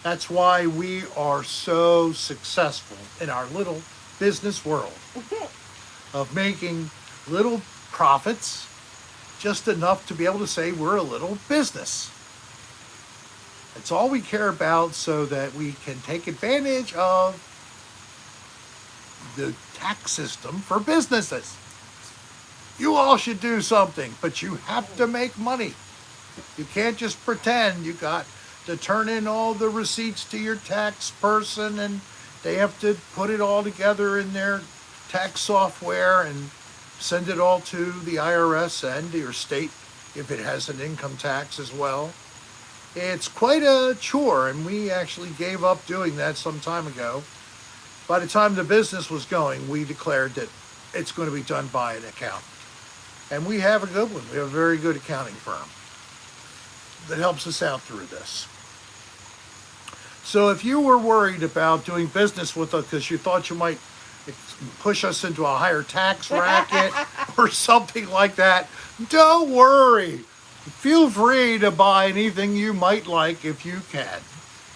That's why we are so successful in our little business world of making little profits, just enough to be able to say we're a little business. It's all we care about so that we can take advantage of the tax system for businesses. You all should do something, but you have to make money. You can't just pretend you got to turn in all the receipts to your tax person and they have to put it all together in their tax software and send it all to the IRS and to your state if it has an income tax as well. It's quite a chore, and we actually gave up doing that some time ago. By the time the business was going, we declared that it's going to be done by an accountant. And we have a good one. We have a very good accounting firm that helps us out through this. So if you were worried about doing business with us because you thought you might push us into a higher tax racket or something like that, don't worry. Feel free to buy anything you might like if you can.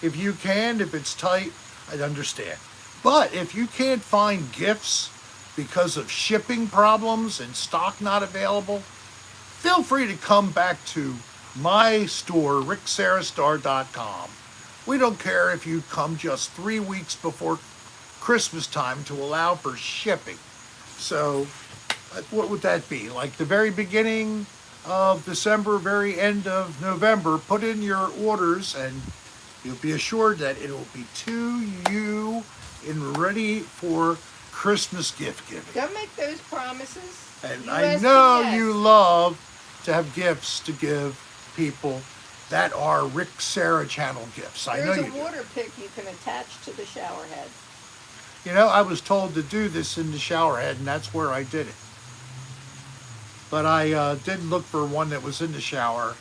If you can, if it's tight, I'd understand. But if you can't find gifts because of shipping problems and stock not available, feel free to come back to my store, ricksarastar.com. We don't care if you come just 3 weeks before Christmas time to allow for shipping. So, what would that be? Like the very beginning of December, very end of November, put in your orders and you'll be assured that it will be to you and ready for Christmas gift giving. Don't make those promises. And I know USPS. you love to have gifts to give people that are Rick Serra channel gifts. I know There's you a do. water pick you can attach to the shower head. You know, I was told to do this in the shower head, and that's where I did it. But I didn't look for one that was in the shower.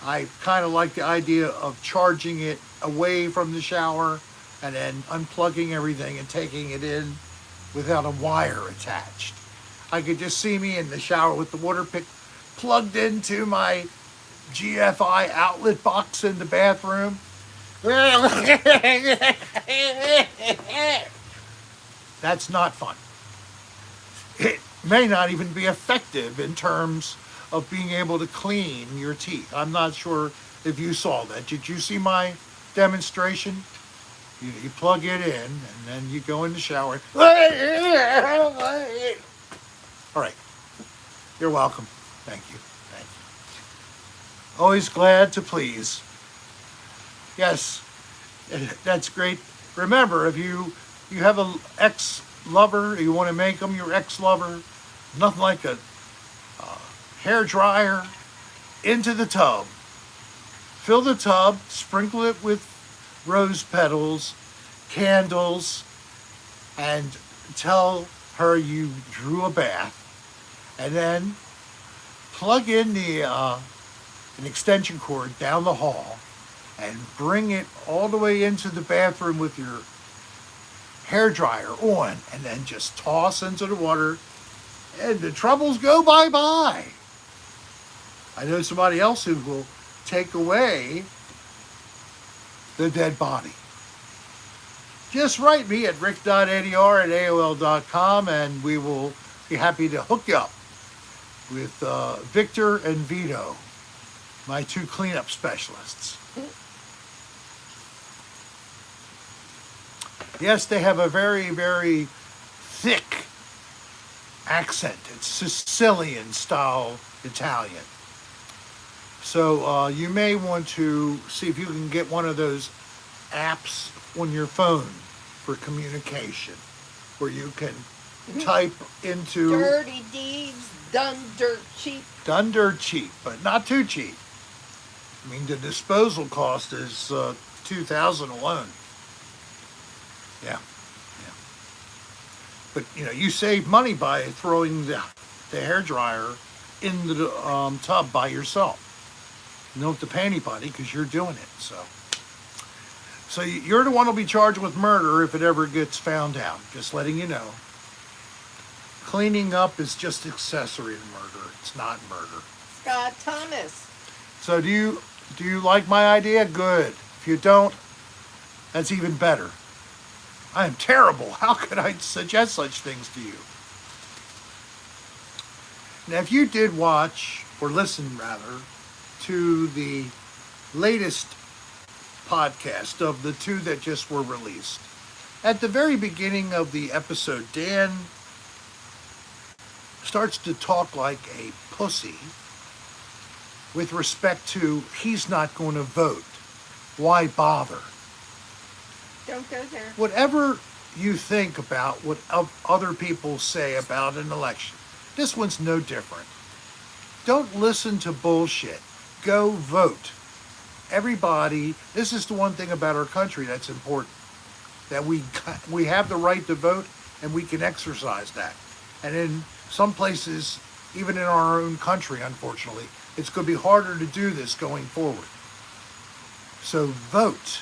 I kind of like the idea of charging it away from the shower and then unplugging everything and taking it in without a wire attached. I could just see me in the shower with the water pick plugged into my GFI outlet box in the bathroom. That's not fun. It may not even be effective in terms of being able to clean your teeth. I'm not sure if you saw that. Did you see my demonstration? You plug it in and then you go in the shower. All right. You're welcome. Thank you. Thank you. Always glad to please. Yes, that's great. Remember, if you have an ex-lover, you want to make them your ex-lover, nothing like a hair dryer into the tub. Fill the tub, sprinkle it with rose petals, candles, and tell her you drew a bath. And then plug in an extension cord down the hall and bring it all the way into the bathroom with your hair dryer on, and then just toss into the water and the troubles go bye-bye. I know somebody else who will take away the dead body. Just write me at rick.adr@aol.com and we will be happy to hook you up with Victor and Vito, my two cleanup specialists. Yes, they have a very, very thick accent. It's Sicilian style Italian. So you may want to see if you can get one of those apps on your phone for communication where you can type into Dirty deeds done dirt cheap. done dirt cheap, but not too cheap. I mean, the disposal cost is $2,000 alone. Yeah. But you save money by throwing the hairdryer in the tub by yourself. You don't have to pay anybody because you're doing it. So you're the one who'll be charged with murder if it ever gets found out. Just letting you know. Cleaning up is just accessory to murder. It's not murder. Scott Thomas. So do you like my idea? Good. If you don't, that's even better. I am terrible. How could I suggest such things to you? Now, if you did watch, or listen rather, to the latest podcast of the two that just were released, at the very beginning of the episode, Dan starts to talk like a pussy with respect to he's not going to vote. Why bother? Don't go there. Whatever you think about what other people say about an election, this one's no different. Don't listen to bullshit. Go vote. Everybody, this is the one thing about our country that's important, that we have the right to vote and we can exercise that. And in some places, even in our own country, unfortunately, it's going to be harder to do this going forward. So vote.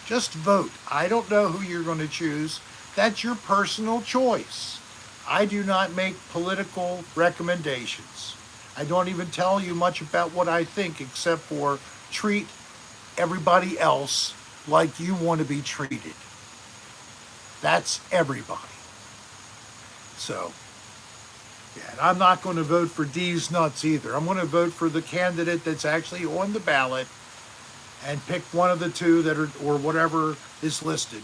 Just vote. I don't know who you're going to choose. That's your personal choice. I do not make political recommendations. I don't even tell you much about what I think except for treat everybody else like you want to be treated. That's everybody. So, yeah, and I'm not going to vote for D's nuts either. I'm going to vote for the candidate that's actually on the ballot and pick one of the two that are, or whatever is listed.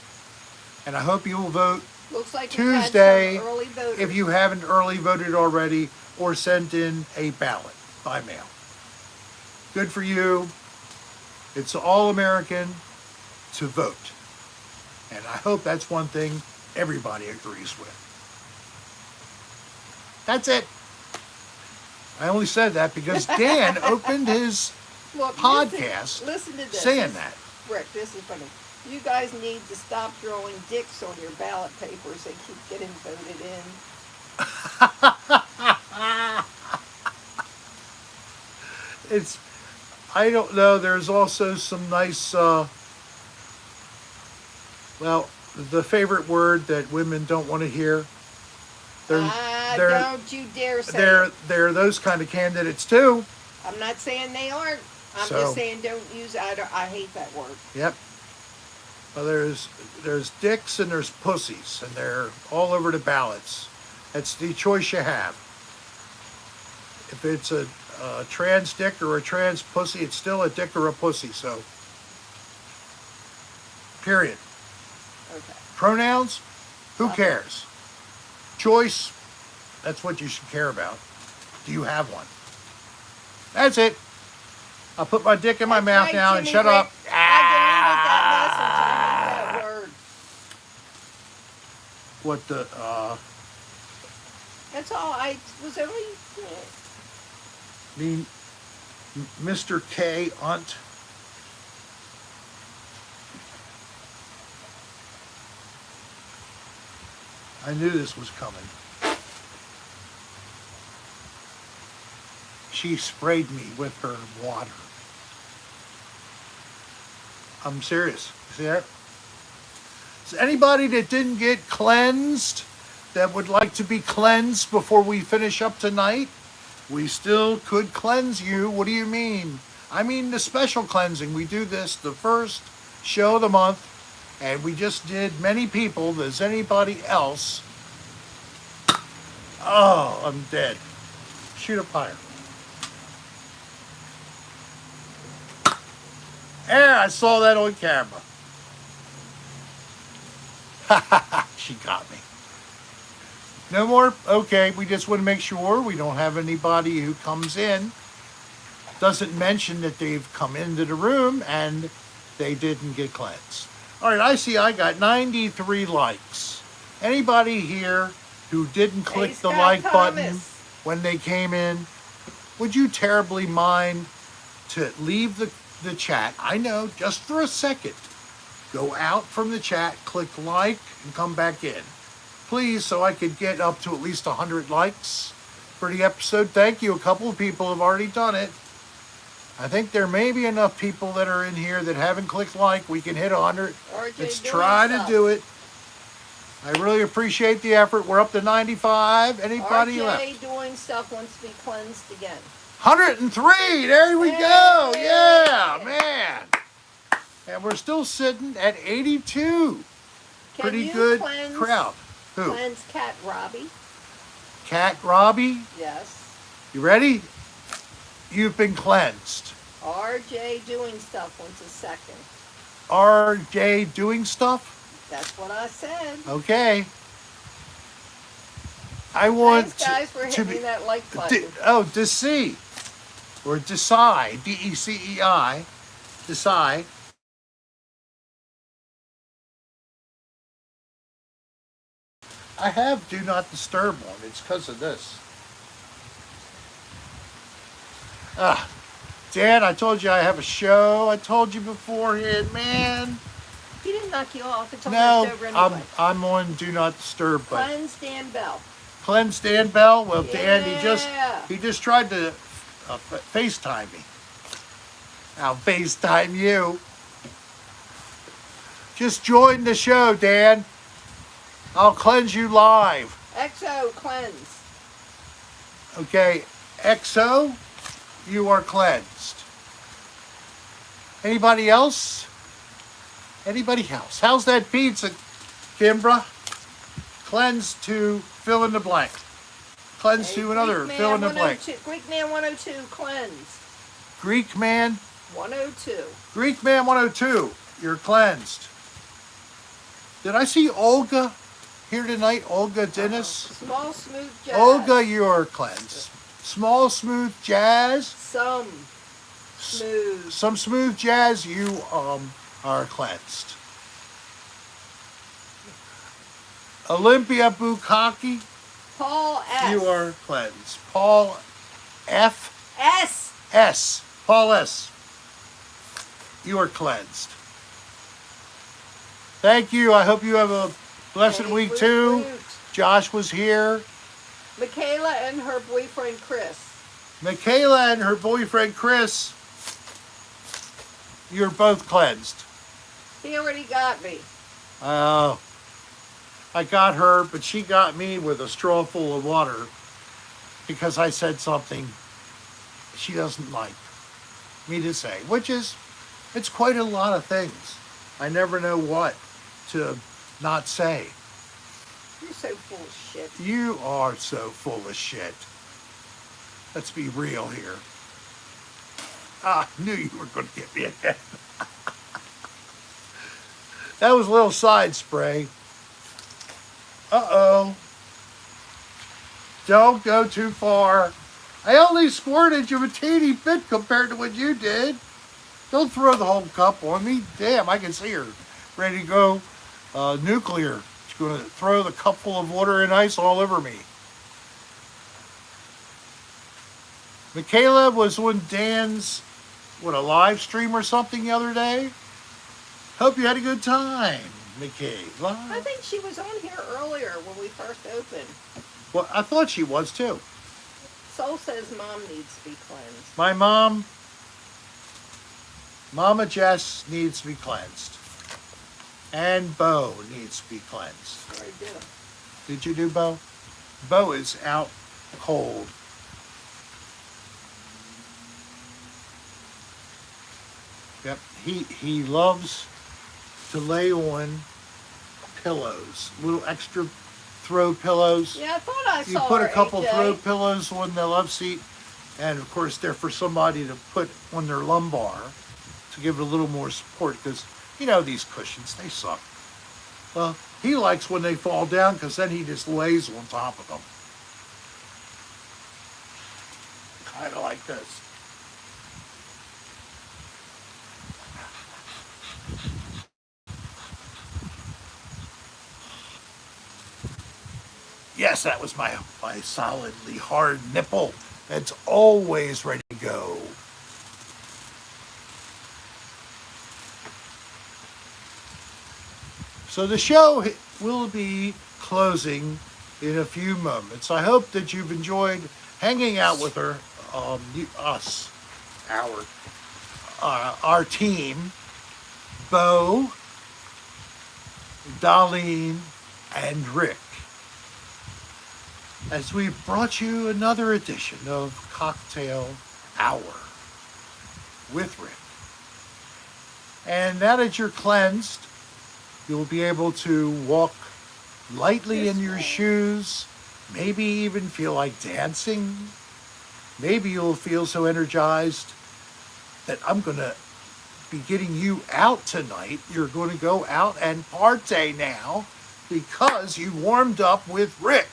And I hope you will vote Looks like Tuesday we've had some early voters. if you haven't early voted already or sent in a ballot by mail. Good for you. It's all American to vote. And I hope that's one thing everybody agrees with. That's it. I only said that because Dan opened his Look, podcast listen to this. saying that. Rick, this is funny. You guys need to stop throwing dicks on your ballot papers. They keep getting voted in. It's, I don't know. There's also some nice, well, the favorite word that women don't want to hear. Don't you dare say it. They're those kind of candidates too. I'm not saying they aren't. I'm So- just saying don't use it. I hate that word. Yep. Well, there's dicks and there's pussies, and they're all over the ballots. That's the choice you have. If it's a trans dick or a trans pussy, it's still a dick or a pussy. So, period. Okay. Pronouns, who Okay. cares? Choice, that's what you should care about. Do you have one? That's it. I'll put my dick in my That's mouth right, now and Jimmy shut Rick. up. I deleted that message. I hate that word. What the, That's all. I was only. the Mr. K. Unt. I knew this was coming. She sprayed me with her water. I'm serious. See that? Is anybody that didn't get cleansed that would like to be cleansed before we finish up tonight? We still could cleanse you. What do you mean? I mean the special cleansing. We do this the first show of the month, and we just did many people. Does anybody else? Oh, I'm dead. Shoot up higher. Yeah, I saw that on camera. She got me. No more? Okay, we just want to make sure we don't have anybody who comes in, doesn't mention that they've come into the room and they didn't get cleansed. All right, I see I got 93 likes. Anybody here who didn't click Hey, the Scott like button Thomas. when they came in, would you terribly mind to leave the chat? I know, just for a second. Go out from the chat, click like, and come back in. Please, so I could get up to at least 100 likes for the episode. Thank you. A couple of people have already done it. I think there may be enough people that are in here that haven't clicked like. We can hit 100. RJ Let's doing try to stuff. do it. I really appreciate the effort. We're up to 95. Anybody RJ left? doing stuff wants to be cleansed again. 103. There we go. Yeah, man. And we're still sitting at 82. Can Pretty you good cleanse, crowd. Who? Cleanse Cat Robbie? Cat Robbie. Yes. You ready? You've been cleansed. RJ doing stuff wants a second. RJ doing stuff? That's what I said. Okay. I want Thanks, guys, for to hitting be, that like button. Decei. Or decide. D-E-C-E-I. Decide. I have Do Not Disturb on. It's because of this. Dan, I told you I have a show. I told you beforehand, man. He didn't knock you off. It's No, almost over anyway. I'm on Do Not Disturb, but Cleanse Dan Bell. Cleanse Dan Bell. Well, Dan, Yeah. he just tried to FaceTime me. I'll FaceTime you. Just join the show, Dan. I'll cleanse you live. Exo cleanse. Okay, XO, you are cleansed. Anybody else? Anybody else? How's that pizza, Kimbra? Cleanse to fill in the blank. Cleanse Hey, to another Greek fill in the Man blank. 102 Greek Man 102 cleanse. Greek Man 102. Greek Man 102, you're cleansed. Did I see Olga here tonight? Olga Dennis? Small, smooth jazz. Olga, you are cleansed. Small, smooth jazz. Some smooth. Some smooth jazz, you are cleansed. Olympia Bukaki, Paul S. you are cleansed. Paul F. S. S. Paul S. You are cleansed. Thank you. I hope you have a blessed week Root, too. root. Josh was here. Michaela and her boyfriend Chris. Michaela and her boyfriend Chris, you're both cleansed. He already got me. Oh. I got her, but she got me with a straw full of water because I said something she doesn't like me to say, which is, it's quite a lot of things. I never know what to not say. You're so full of shit. You are so full of shit. Let's be real here. I knew you were going to get me again. That was a little side spray. Uh-oh. Don't go too far. I only squirted you a teeny bit compared to what you did. Don't throw the whole cup on me. Damn, I can see her. Ready to go nuclear. She's going to throw the cup full of water and ice all over me. Michaela was on Dan's, a live stream or something the other day? Hope you had a good time, Michaela. I think she was on here earlier when we first opened. Well, I thought she was too. Soul says mom needs to be cleansed. My mom, Mama Jess needs to be cleansed. And Bo needs to be cleansed. I do. Did you do Bo? Bo is out cold. Yep, he loves to lay on pillows, little extra throw pillows. Yeah, I thought I You saw put her, a couple AJ. throw pillows on the love seat, and of course they're for somebody to put on their lumbar to give it a little more support, because these cushions, they suck. Well, he likes when they fall down because then he just lays on top of them. Kind of like this. Yes, that was my solidly hard nipple. That's always ready to go. So the show will be closing in a few moments. I hope that you've enjoyed hanging out with her, our team, Bo, Darlene, and Rick, as we brought you another edition of Cocktail Hour with Rick. And now that you're cleansed, you'll be able to walk lightly in your shoes, maybe even feel like dancing. Maybe you'll feel so energized that I'm going to be getting you out tonight. You're going to go out and party now because you warmed up with Rick.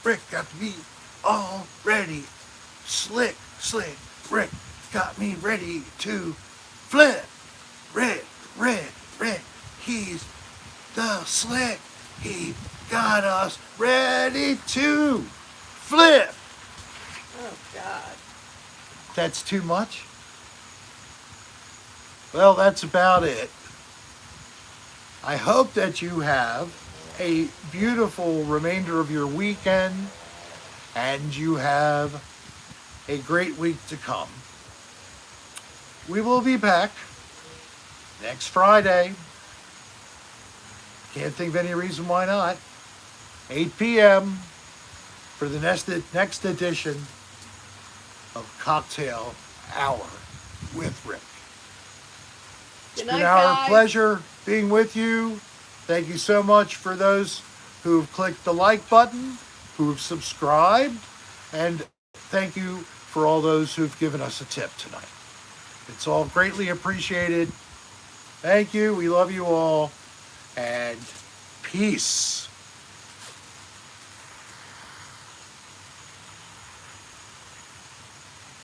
Rick got me all ready. Slick, Rick got me ready to flip. Rick, he's the slick. He got us ready to flip. Oh, God. That's too much? Well, that's about it. I hope that you have a beautiful remainder of your weekend and you have a great week to come. We will be back next Friday. Can't think of any reason why not. 8 p.m. for the next edition of Cocktail Hour with Rick. It's Good been night, our guys. pleasure being with you. Thank you so much for those who've clicked the like button, who've subscribed, and thank you for all those who've given us a tip tonight. It's all greatly appreciated. Thank you. We love you all. And peace.